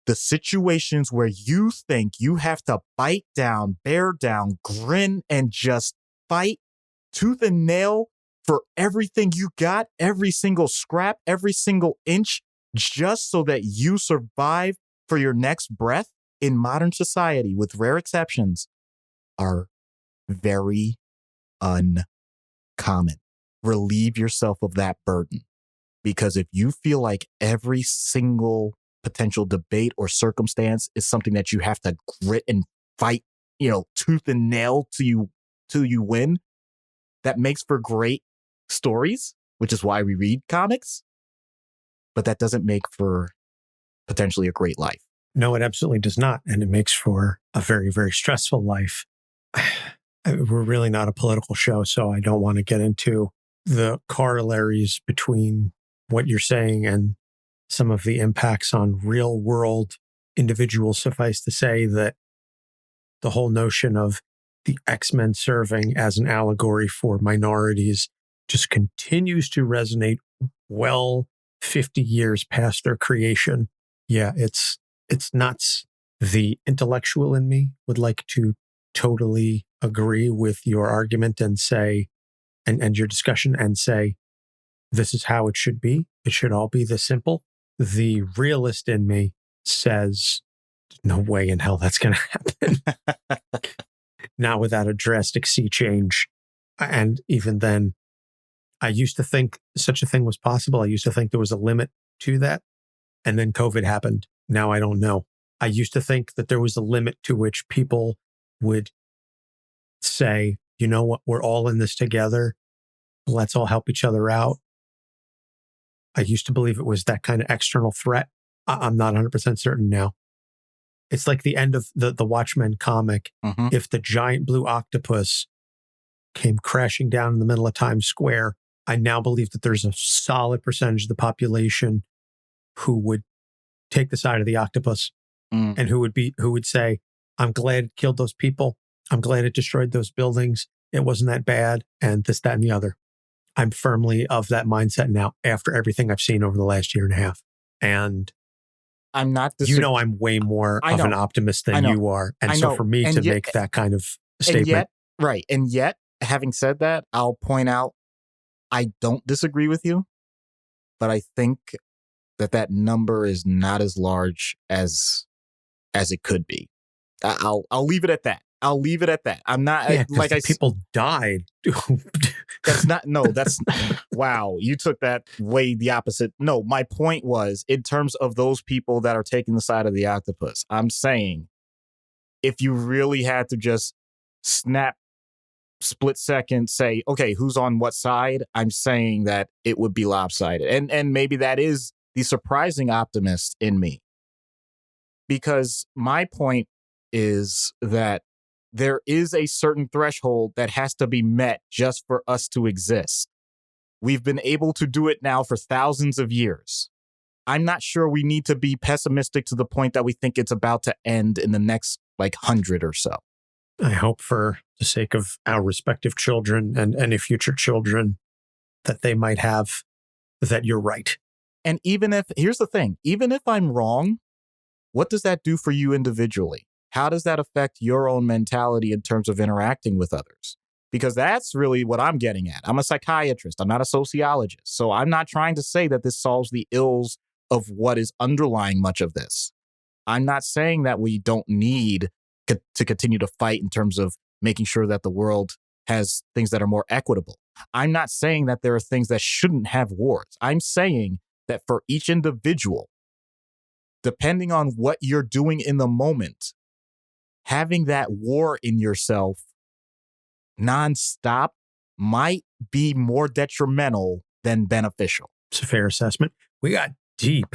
The situations where you think you have to bite down, bear down, grin, and just fight tooth and nail for everything you got, every single scrap, every single inch, just so that you survive for your next breath in modern society, with rare exceptions, are very uncommon. Relieve yourself of that burden. Because if you feel like every single potential debate or circumstance is something that you have to grit and fight, tooth and nail till you win, that makes for great stories, which is why we read comics. But that doesn't make for potentially a great life. No, it absolutely does not. And it makes for a very, very stressful life. We're really not a political show, so I don't want to get into the corollaries between what you're saying and some of the impacts on real world individuals. Suffice to say that the whole notion of the X-Men serving as an allegory for minorities just continues to resonate well 50 years past their creation. Yeah, it's nuts. The intellectual in me would like to totally agree with your argument and say, and your discussion and say, this is how it should be. It should all be this simple. The realist in me says, no way in hell that's going to happen. Not without a drastic sea change. And even then, I used to think such a thing was possible. I used to think there was a limit to that. And then COVID happened. Now I don't know. I used to think that there was a limit to which people would say, you know what, we're all in this together. Let's all help each other out. I used to believe it was that kind of external threat. I'm not 100% certain now. It's like the end of the Watchmen comic. Mm-hmm. If the giant blue octopus came crashing down in the middle of Times Square, I now believe that there's a solid percentage of the population who would take the side of the octopus and who would say, I'm glad it killed those people. I'm glad it destroyed those buildings. It wasn't that bad. And this, that, and the other. I'm firmly of that mindset now after everything I've seen over the last year and a half. And I'm not, I'm way more of an optimist than you are. And so for me to make that kind of statement. And yet, having said that, I'll point out, I don't disagree with you, but I think that number is not as large as it could be. I'll leave it at that. I'm not people died. That's wow. You took that way the opposite. No, my point was in terms of those people that are taking the side of the octopus. I'm saying if you really had to just split second, say, okay, who's on what side? I'm saying that it would be lopsided. And maybe that is the surprising optimist in me. Because my point is that there is a certain threshold that has to be met just for us to exist. We've been able to do it now for thousands of years. I'm not sure we need to be pessimistic to the point that we think it's about to end in the next 100 or so. I hope for the sake of our respective children and any future children that they might have, that you're right. And here's the thing, even if I'm wrong, what does that do for you individually? How does that affect your own mentality in terms of interacting with others? Because that's really what I'm getting at. I'm a psychiatrist. I'm not a sociologist. So I'm not trying to say that this solves the ills of what is underlying much of this. I'm not saying that we don't need to continue to fight in terms of making sure that the world has things that are more equitable. I'm not saying that there are things that shouldn't have wars. I'm saying that for each individual, depending on what you're doing in the moment, having that war in yourself nonstop might be more detrimental than beneficial. It's a fair assessment. We got deep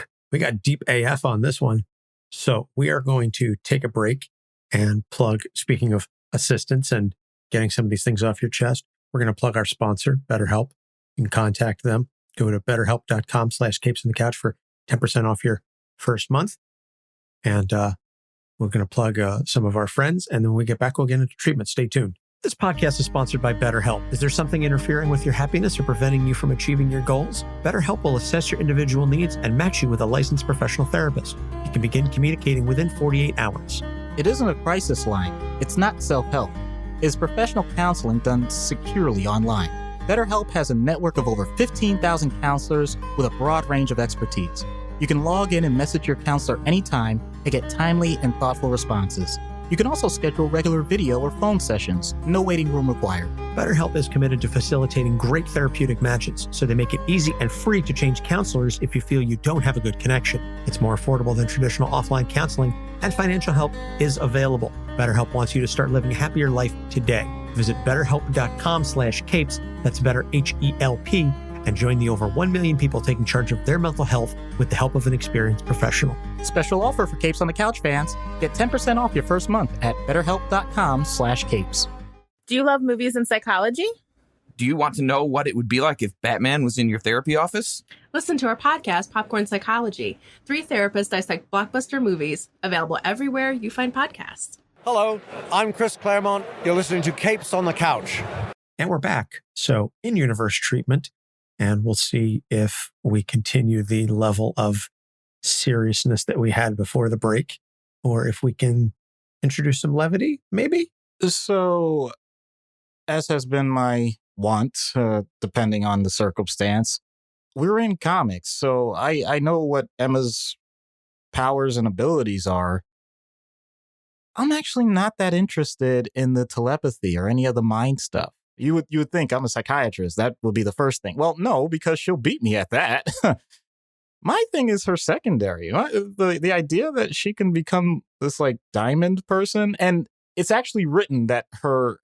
AF on this one. So we are going to take a break and plug, speaking of assistance and getting some of these things off your chest, we're going to plug our sponsor, BetterHelp. You can contact them. Go to betterhelp.com/capesinthecouch for 10% off your first month. And we're going to plug some of our friends. And then when we get back, we'll get into treatment. Stay tuned. This podcast is sponsored by BetterHelp. Is there something interfering with your happiness or preventing you from achieving your goals? BetterHelp will assess your individual needs and match you with a licensed professional therapist. You can begin communicating within 48 hours. It isn't a crisis line. It's not self-help. It's professional counseling done securely online. BetterHelp has a network of over 15,000 counselors with a broad range of expertise. You can log in and message your counselor anytime and get timely and thoughtful responses. You can also schedule regular video or phone sessions. No waiting room required. BetterHelp is committed to facilitating great therapeutic matches, so they make it easy and free to change counselors if you feel you don't have a good connection. It's more affordable than traditional offline counseling, and financial help is available. BetterHelp wants you to start living a happier life today. Visit betterhelp.com/capes, that's better HELP, and join the over 1 million people taking charge of their mental health with the help of an experienced professional. Special offer for Capes on the Couch fans. Get 10% off your first month at betterhelp.com/capes. Do you love movies and psychology? Do you want to know what it would be like if Batman was in your therapy office? Listen to our podcast, Popcorn Psychology. 3 therapists dissect blockbuster movies, available everywhere you find podcasts. Hello, I'm Chris Claremont. You're listening to Capes on the Couch. And we're back. So, in-universe treatment, and we'll see if we continue the level of seriousness that we had before the break, or if we can introduce some levity, maybe? So, as has been my want, depending on the circumstance, we're in comics, so I know what Emma's powers and abilities are. I'm actually not that interested in the telepathy or any of the mind stuff. You would think I'm a psychiatrist. That would be the first thing. Well, no, because she'll beat me at that. My thing is her secondary. The idea that she can become this like diamond person, and it's actually written that her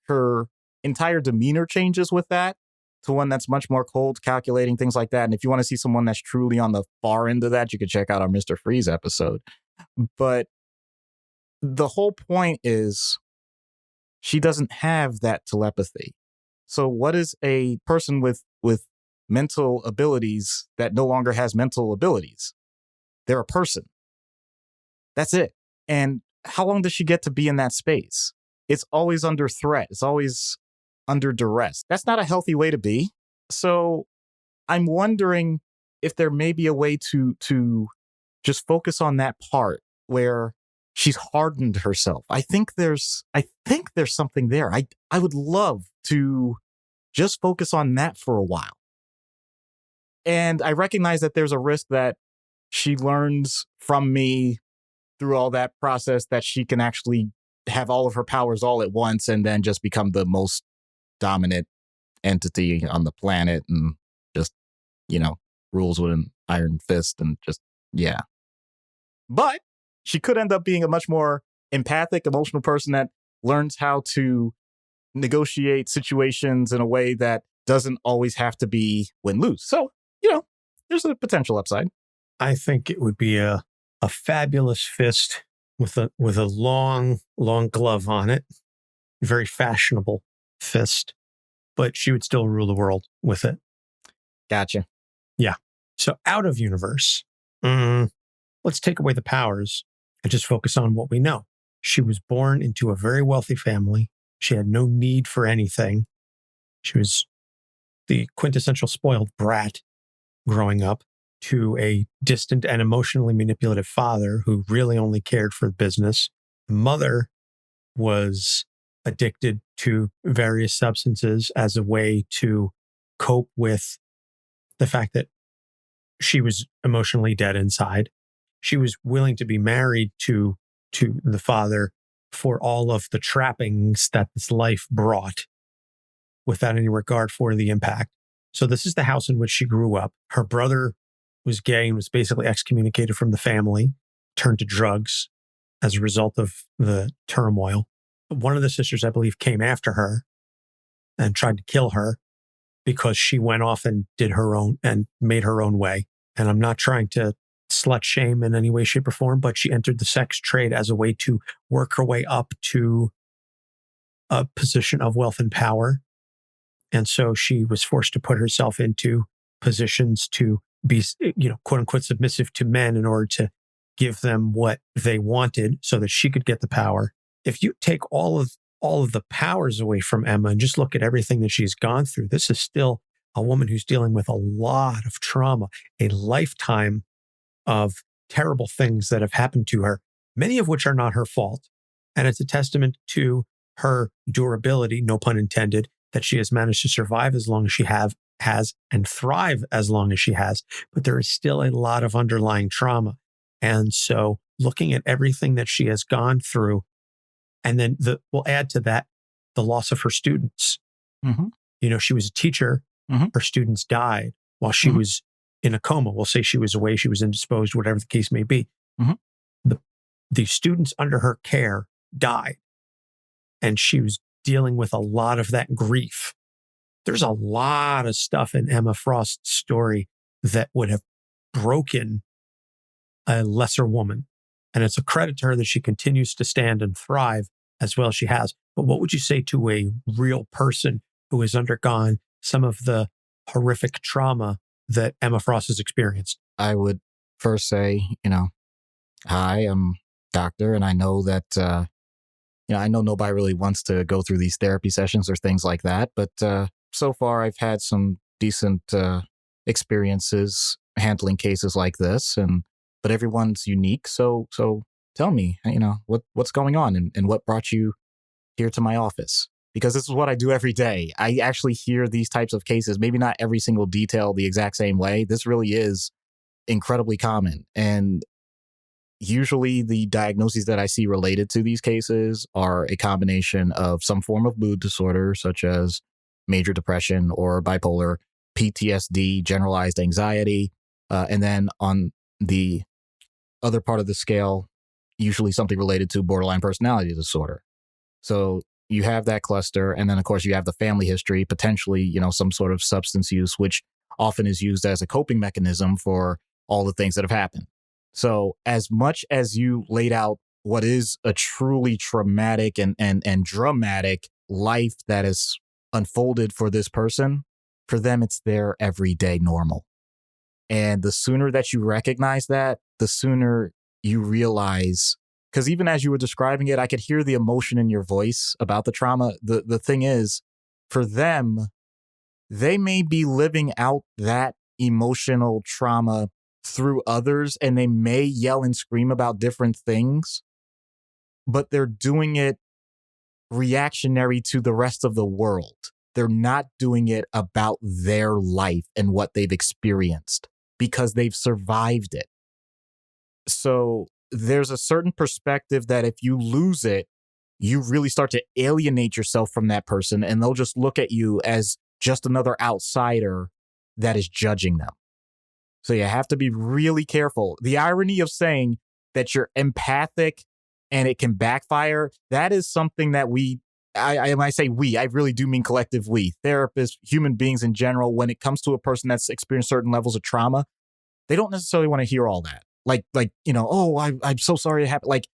entire demeanor changes with that to one that's much more cold, calculating, things like that. And if you want to see someone that's truly on the far end of that, you could check out our Mr. Freeze episode. But the whole point is she doesn't have that telepathy. So what is a person with mental abilities that no longer has mental abilities? They're a person. That's it. And how long does she get to be in that space? It's always under threat. It's always under duress. That's not a healthy way to be. So I'm wondering if there may be a way to just focus on that part where she's hardened herself. I think there's something there. I would love to just focus on that for a while. And I recognize that there's a risk that she learns from me through all that process that she can actually have all of her powers all at once and then just become the most dominant entity on the planet and just, rules with an iron fist and just, yeah. But she could end up being a much more empathic, emotional person that learns how to negotiate situations in a way that doesn't always have to be win-lose. So, there's a potential upside. I think it would be a fabulous fist with a long glove on it. Very fashionable fist. But she would still rule the world with it. Gotcha. Yeah. So out of universe, let's take away the powers and just focus on what we know. She was born into a very wealthy family. She had no need for anything. She was the quintessential spoiled brat growing up to a distant and emotionally manipulative father who really only cared for business. The mother was addicted to various substances as a way to cope with the fact that she was emotionally dead inside. She was willing to be married to the father for all of the trappings that this life brought without any regard for the impact. So this is the house in which she grew up. Her brother was gay and was basically excommunicated from the family, turned to drugs as a result of the turmoil. One of the sisters, I believe, came after her and tried to kill her because she went off and did her own and made her own way. And I'm not trying to slut shame in any way, shape, or form, but she entered the sex trade as a way to work her way up to a position of wealth and power. And so she was forced to put herself into positions to be, quote unquote, submissive to men in order to give them what they wanted so that she could get the power. If you take all of the powers away from Emma and just look at everything that she's gone through, this is still a woman who's dealing with a lot of trauma, a lifetime of terrible things that have happened to her, many of which are not her fault. And it's a testament to her durability, no pun intended, that she has managed to survive as long as she has and thrive as long as she has. But there is still a lot of underlying trauma. And so looking at everything that she has gone through, And then we'll add to that the loss of her students. Mm-hmm. You know, she was a teacher. Mm-hmm. Her students died while she was in a coma. We'll say she was away, she was indisposed, whatever the case may be. Mm-hmm. The students under her care died. And she was dealing with a lot of that grief. There's a lot of stuff in Emma Frost's story that would have broken a lesser woman. And it's a credit to her that she continues to stand and thrive as well as she has. But what would you say to a real person who has undergone some of the horrific trauma that Emma Frost has experienced? I would first say, hi, I'm doctor, and I know that, I know nobody really wants to go through these therapy sessions or things like that, but so far I've had some decent experiences handling cases like this, but everyone's unique. So tell me, what's going on and what brought you here to my office? Because this is what I do every day. I actually hear these types of cases, maybe not every single detail the exact same way. This really is incredibly common. And usually the diagnoses that I see related to these cases are a combination of some form of mood disorder, such as major depression or bipolar, PTSD, generalized anxiety, and then on the other part of the scale, usually something related to borderline personality disorder. So you have that cluster, and then of course you have the family history, potentially, some sort of substance use, which often is used as a coping mechanism for all the things that have happened. So as much as you laid out what is a truly traumatic and dramatic life that is unfolded for this person, for them, it's their everyday normal. And the sooner that you recognize that, the sooner you realize, because even as you were describing it, I could hear the emotion in your voice about the trauma. The thing is, for them, they may be living out that emotional trauma through others, and they may yell and scream about different things, but they're doing it reactionary to the rest of the world. They're not doing it about their life and what they've experienced because they've survived it. So there's a certain perspective that if you lose it, you really start to alienate yourself from that person, and they'll just look at you as just another outsider that is judging them. So you have to be really careful. The irony of saying that you're empathic and it can backfire, that is something that when I say we, I really do mean collective we, therapists, human beings in general, when it comes to a person that's experienced certain levels of trauma, they don't necessarily want to hear all that. I'm so sorry it happened. Like,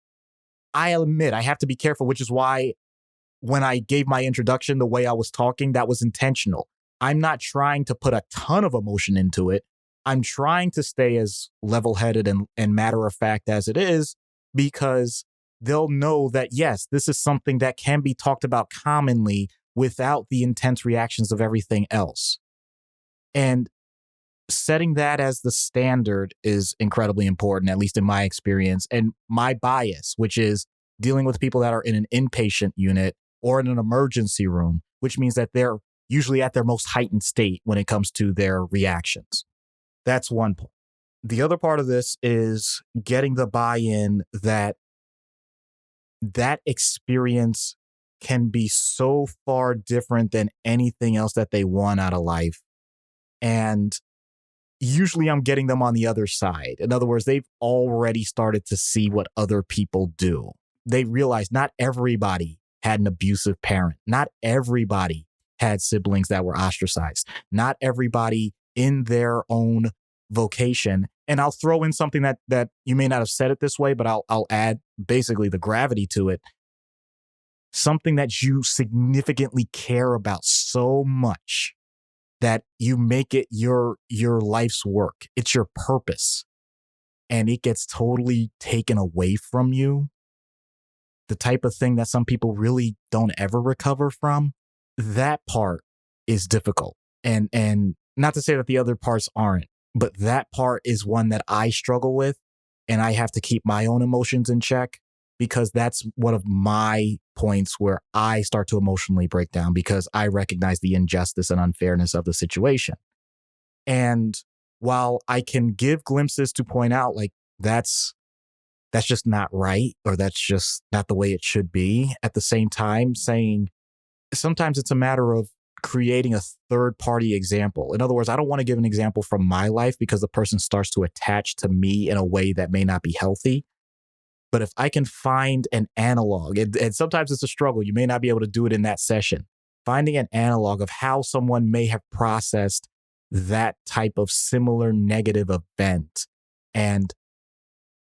I admit I have to be careful, which is why when I gave my introduction, the way I was talking, that was intentional. I'm not trying to put a ton of emotion into it. I'm trying to stay as level-headed and matter-of-fact as it is, because they'll know that, yes, this is something that can be talked about commonly without the intense reactions of everything else. And setting that as the standard is incredibly important, at least in my experience. And my bias, which is dealing with people that are in an inpatient unit or in an emergency room, which means that they're usually at their most heightened state when it comes to their reactions. That's one point. The other part of this is getting the buy-in that experience can be so far different than anything else that they want out of life. And usually I'm getting them on the other side. In other words, they've already started to see what other people do. They realize not everybody had an abusive parent. Not everybody had siblings that were ostracized. Not everybody in their own vocation. And I'll throw in something that you may not have said it this way, but I'll add basically the gravity to it. Something that you significantly care about so much that you make it your life's work. It's your purpose. And it gets totally taken away from you. The type of thing that some people really don't ever recover from. That part is difficult. And not to say that the other parts aren't, but that part is one that I struggle with, and I have to keep my own emotions in check, because that's one of my points where I start to emotionally break down, because I recognize the injustice and unfairness of the situation. And while I can give glimpses to point out, like, that's that's just not right, or that's just not the way it should be. At the same time, saying sometimes it's a matter of creating a third party example. In other words, I don't want to give an example from my life because the person starts to attach to me in a way that may not be healthy. But if I can find an analog, and sometimes it's a struggle, you may not be able to do it in that session, finding an analog of how someone may have processed that type of similar negative event and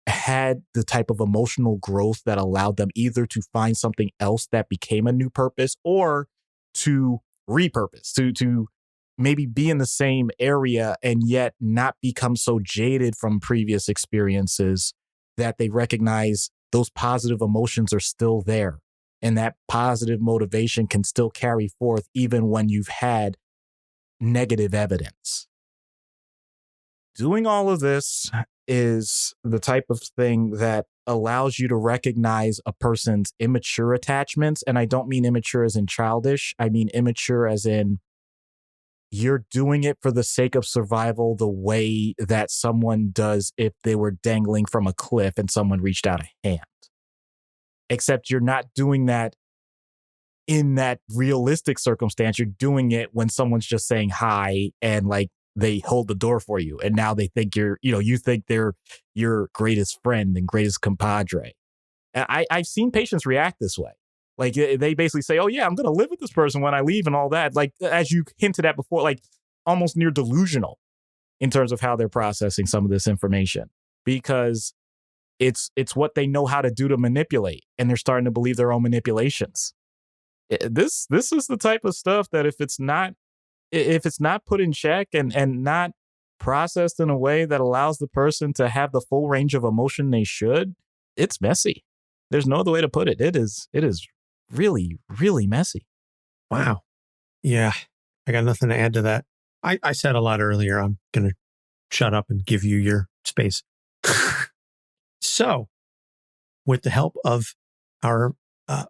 had the type of emotional growth that allowed them either to find something else that became a new purpose or to repurpose, to maybe be in the same area and yet not become so jaded from previous experiences that they recognize those positive emotions are still there. And that positive motivation can still carry forth even when you've had negative evidence. Doing all of this is the type of thing that allows you to recognize a person's immature attachments. And I don't mean immature as in childish. I mean immature as in you're doing it for the sake of survival the way that someone does if they were dangling from a cliff and someone reached out a hand. Except you're not doing that in that realistic circumstance. You're doing it when someone's just saying hi and like they hold the door for you. And now they think you think they're your greatest friend and greatest compadre. And I've seen patients react this way. Like they basically say, oh yeah, I'm going to live with this person when I leave and all that. Like, as you hinted at before, like almost near delusional in terms of how they're processing some of this information, because it's what they know how to do to manipulate. And they're starting to believe their own manipulations. This is the type of stuff that if it's not put in check and not processed in a way that allows the person to have the full range of emotion they should, it's messy. There's no other way to put it. It is really, really messy. Wow. Yeah. I got nothing to add to that. I said a lot earlier. I'm going to shut up and give you your space. So, with the help of our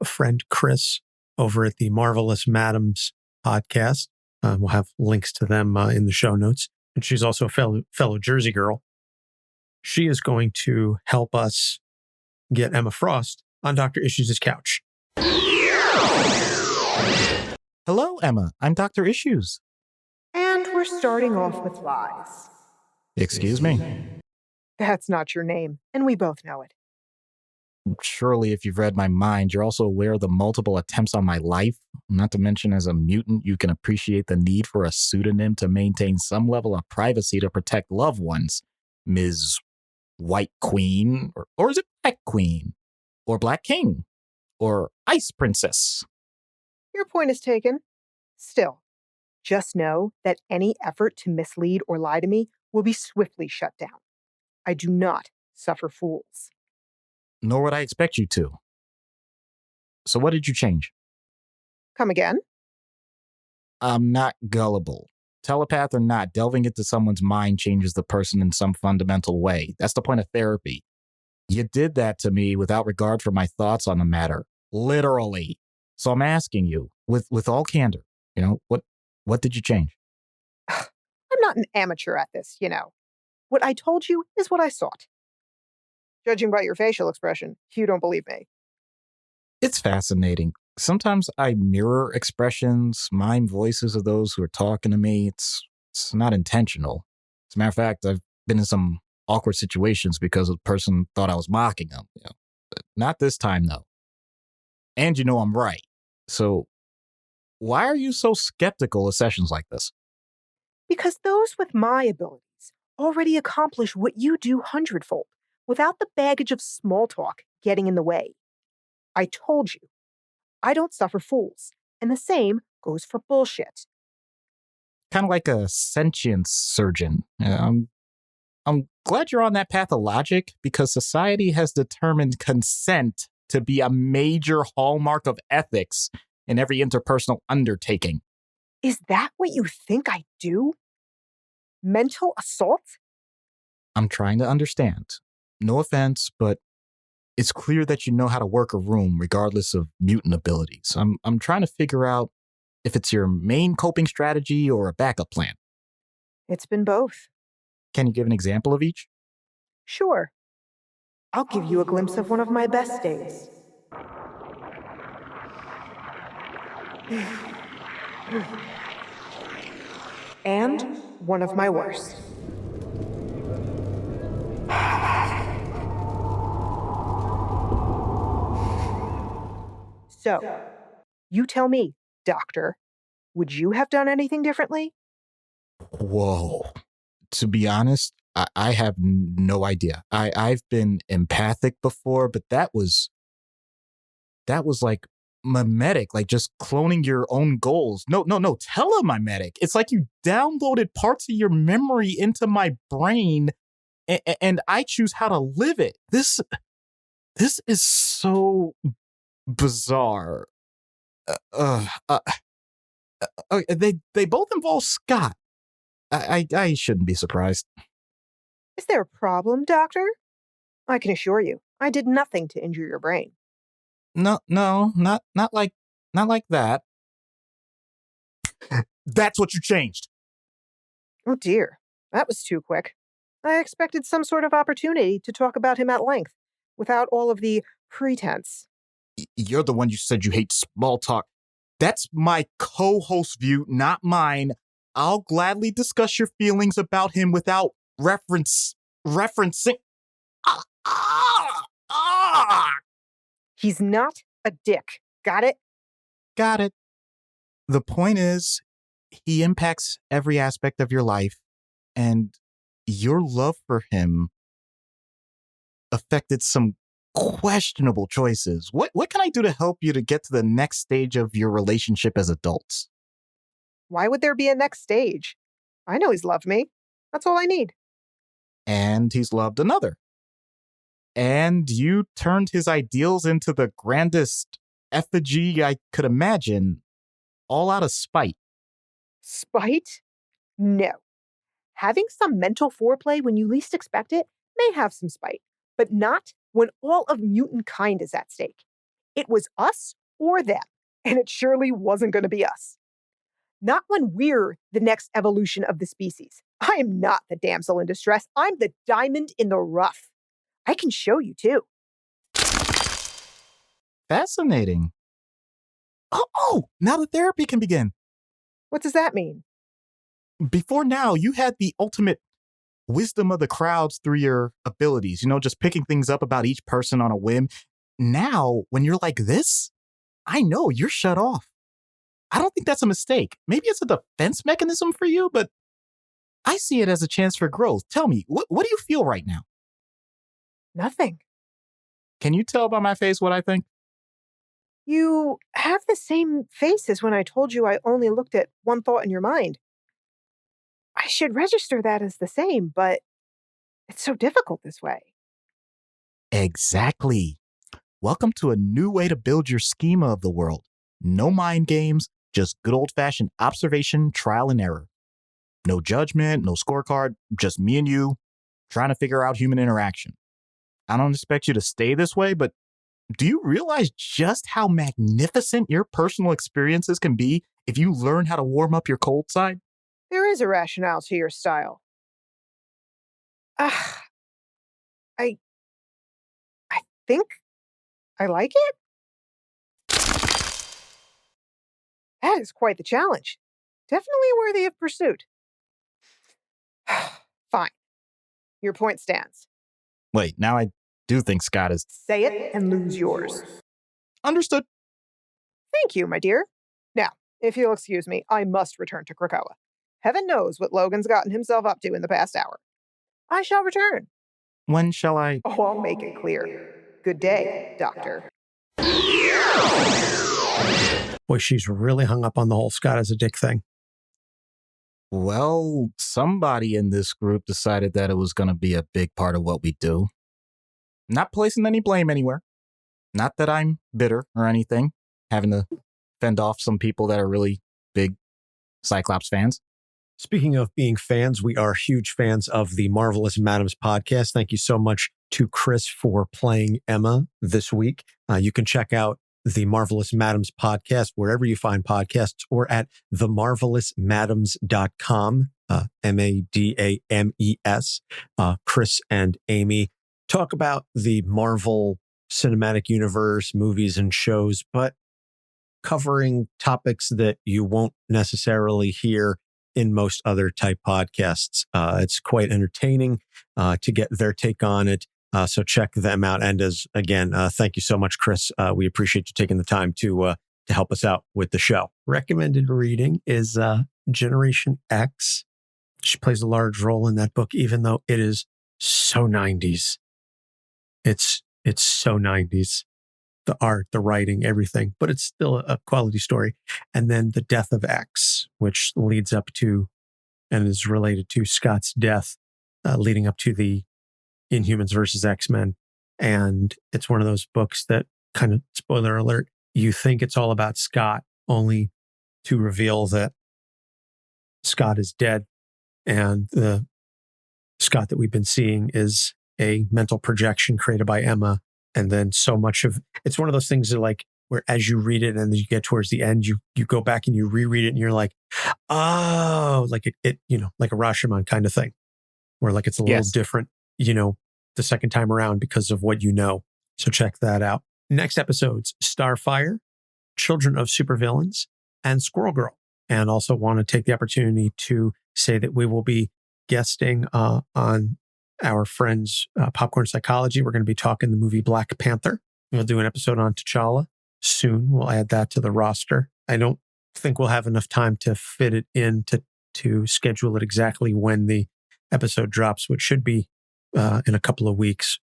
friend Kris over at the Marvelous Madams podcast, we'll have links to them in the show notes. And she's also a fellow Jersey girl. She is going to help us get Emma Frost on Dr. Issues' couch. Hello, Emma. I'm Dr. Issues. And we're starting off with lies. Excuse me. That's not your name, and we both know it. Surely, if you've read my mind, you're also aware of the multiple attempts on my life. Not to mention, as a mutant, you can appreciate the need for a pseudonym to maintain some level of privacy to protect loved ones. Ms. White Queen, or is it Black Queen? Or Black King? Or Ice Princess? Your point is taken. Still, just know that any effort to mislead or lie to me will be swiftly shut down. I do not suffer fools. Nor would I expect you to. So what did you change? Come again? I'm not gullible. Telepath or not, delving into someone's mind changes the person in some fundamental way. That's the point of therapy. You did that to me without regard for my thoughts on the matter. Literally. So I'm asking you, with all candor, what did you change? I'm not an amateur at this, What I told you is what I sought. Judging by your facial expression, you don't believe me. It's fascinating. Sometimes I mirror expressions, mime voices of those who are talking to me. It's not intentional. As a matter of fact, I've been in some awkward situations because the person thought I was mocking them. But not this time, though. And I'm right. So why are you so skeptical of sessions like this? Because those with my abilities already accomplish what you do hundredfold, without the baggage of small talk getting in the way. I told you, I don't suffer fools, and the same goes for bullshit. Kind of like a sentience surgeon. I'm glad you're on that path of logic, because society has determined consent to be a major hallmark of ethics in every interpersonal undertaking. Is that what you think I do? Mental assault? I'm trying to understand. No offense, but it's clear that you know how to work a room regardless of mutant abilities. I'm trying to figure out if it's your main coping strategy or a backup plan. It's been both. Can you give an example of each? Sure. I'll give you a glimpse of one of my best days. And one of my worst. So, you tell me, Doctor, would you have done anything differently? Whoa. To be honest, I have no idea. I've been empathic before, but that was like mimetic, like just cloning your own goals. No, telemimetic. It's like you downloaded parts of your memory into my brain and I choose how to live it. This is so bizarre. They both involve Scott. I shouldn't be surprised. Is there a problem, Doctor? I can assure you, I did nothing to injure your brain. No, not like that. That's what you changed. Oh dear, that was too quick. I expected some sort of opportunity to talk about him at length, without all of the pretense. You're the one you said you hate small talk. That's my co-host view, not mine. I'll gladly discuss your feelings about him without referencing. He's not a dick. Got it? Got it. The point is, he impacts every aspect of your life, and your love for him affected some questionable choices. What can I do to help you to get to the next stage of your relationship as adults? Why would there be a next stage? I know he's loved me. That's all I need. And he's loved another. And you turned his ideals into the grandest effigy I could imagine, all out of spite. Spite? No. Having some mental foreplay when you least expect it may have some spite, but not when all of mutant kind is at stake. It was us or them, and it surely wasn't going to be us. Not when we're the next evolution of the species. I am not the damsel in distress. I'm the diamond in the rough. I can show you, too. Fascinating. Oh, now the therapy can begin. What does that mean? Before now, you had the ultimate wisdom of the crowds through your abilities, just picking things up about each person on a whim. Now, when you're like this, I know you're shut off. I don't think that's a mistake. Maybe it's a defense mechanism for you, but I see it as a chance for growth. Tell me, what do you feel right now? Nothing. Can you tell by my face what I think? You have the same face as when I told you I only looked at one thought in your mind. I should register that as the same, but it's so difficult this way. Exactly. Welcome to a new way to build your schema of the world. No mind games, just good old-fashioned observation, trial and error. No judgment, no scorecard, just me and you trying to figure out human interaction. I don't expect you to stay this way, but do you realize just how magnificent your personal experiences can be if you learn how to warm up your cold side? There is a rationale to your style. I think I like it? That is quite the challenge. Definitely worthy of pursuit. Fine. Your point stands. Wait, now I do think Scott is... Say it and lose yours. Understood. Thank you, my dear. Now, if you'll excuse me, I must return to Krakoa. Heaven knows what Logan's gotten himself up to in the past hour. I shall return. When shall I... Oh, I'll make it clear. Good day, Doctor. Boy, she's really hung up on the whole Scott as a dick thing. Well, somebody in this group decided that it was going to be a big part of what we do. Not placing any blame anywhere. Not that I'm bitter or anything, having to fend off some people that are really big Cyclops fans. Speaking of being fans, we are huge fans of the Marvelous Madams podcast. Thank you so much to Kris for playing Emma this week. You can check out the Marvelous Madams podcast wherever you find podcasts or at themarvelousmadams.com, MADAMES. Kris and Amy talk about the Marvel Cinematic Universe, movies and shows, but covering topics that you won't necessarily hear in most other type podcasts. It's quite entertaining to get their take on it. So check them out. And thank you so much, Kris. We appreciate you taking the time to help us out with the show. Recommended reading is Generation X. She plays a large role in that book, even though it is so 90s. It's so 90s. The art, the writing, everything, but it's still a quality story. And then The Death of X, which leads up to and is related to Scott's death, leading up to the Inhumans versus X-Men. And it's one of those books that kind of, spoiler alert, you think it's all about Scott, only to reveal that Scott is dead. And the Scott that we've been seeing is a mental projection created by Emma. And then so much of it's one of those things that like where as you read it and then you get towards the end, you go back and you reread it and you're like, oh, like it like a Rashomon kind of thing, where like it's a little different, the second time around because of what you know. So check that out. Next episodes, Starfire, Children of Supervillains, and Squirrel Girl. And also want to take the opportunity to say that we will be guesting on our friends, Popcorn Psychology. We're going to be talking the movie Black Panther. We'll do an episode on T'Challa soon. We'll add that to the roster. I don't think we'll have enough time to fit it in to schedule it exactly when the episode drops, which should be in a couple of weeks.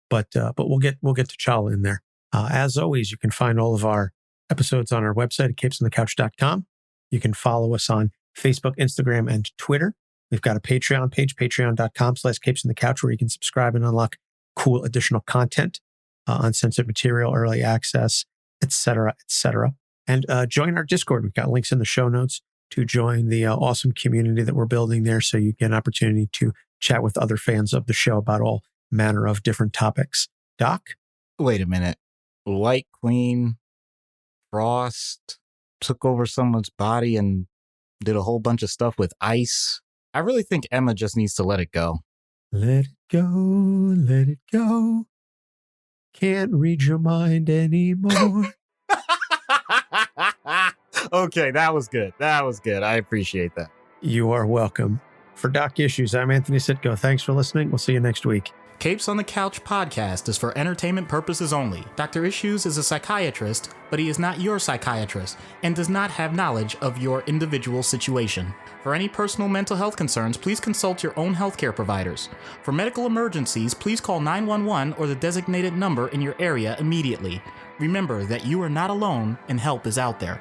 But we'll get T'Challa in there. As always, you can find all of our episodes on our website at capesonthecouch.com. You can follow us on Facebook, Instagram, and Twitter. We've got a Patreon page, patreon.com/capesonthecouch, where you can subscribe and unlock cool additional content, uncensored material, early access, etc., etc. And join our Discord. We've got links in the show notes to join the awesome community that we're building there, so you get an opportunity to chat with other fans of the show about all manner of different topics. Doc? Wait a minute. Light Queen Frost took over someone's body and did a whole bunch of stuff with ice. I really think Emma just needs to let it go. Let it go, let it go. Can't read your mind anymore. Okay, that was good. That was good. I appreciate that. You are welcome. For Doc Issues, I'm Anthony Sitko. Thanks for listening. We'll see you next week. Capes on the Couch podcast is for entertainment purposes only. Dr. Issues is a psychiatrist, but he is not your psychiatrist and does not have knowledge of your individual situation. For any personal mental health concerns, please consult your own healthcare providers. For medical emergencies, please call 911 or the designated number in your area immediately. Remember that you are not alone and help is out there.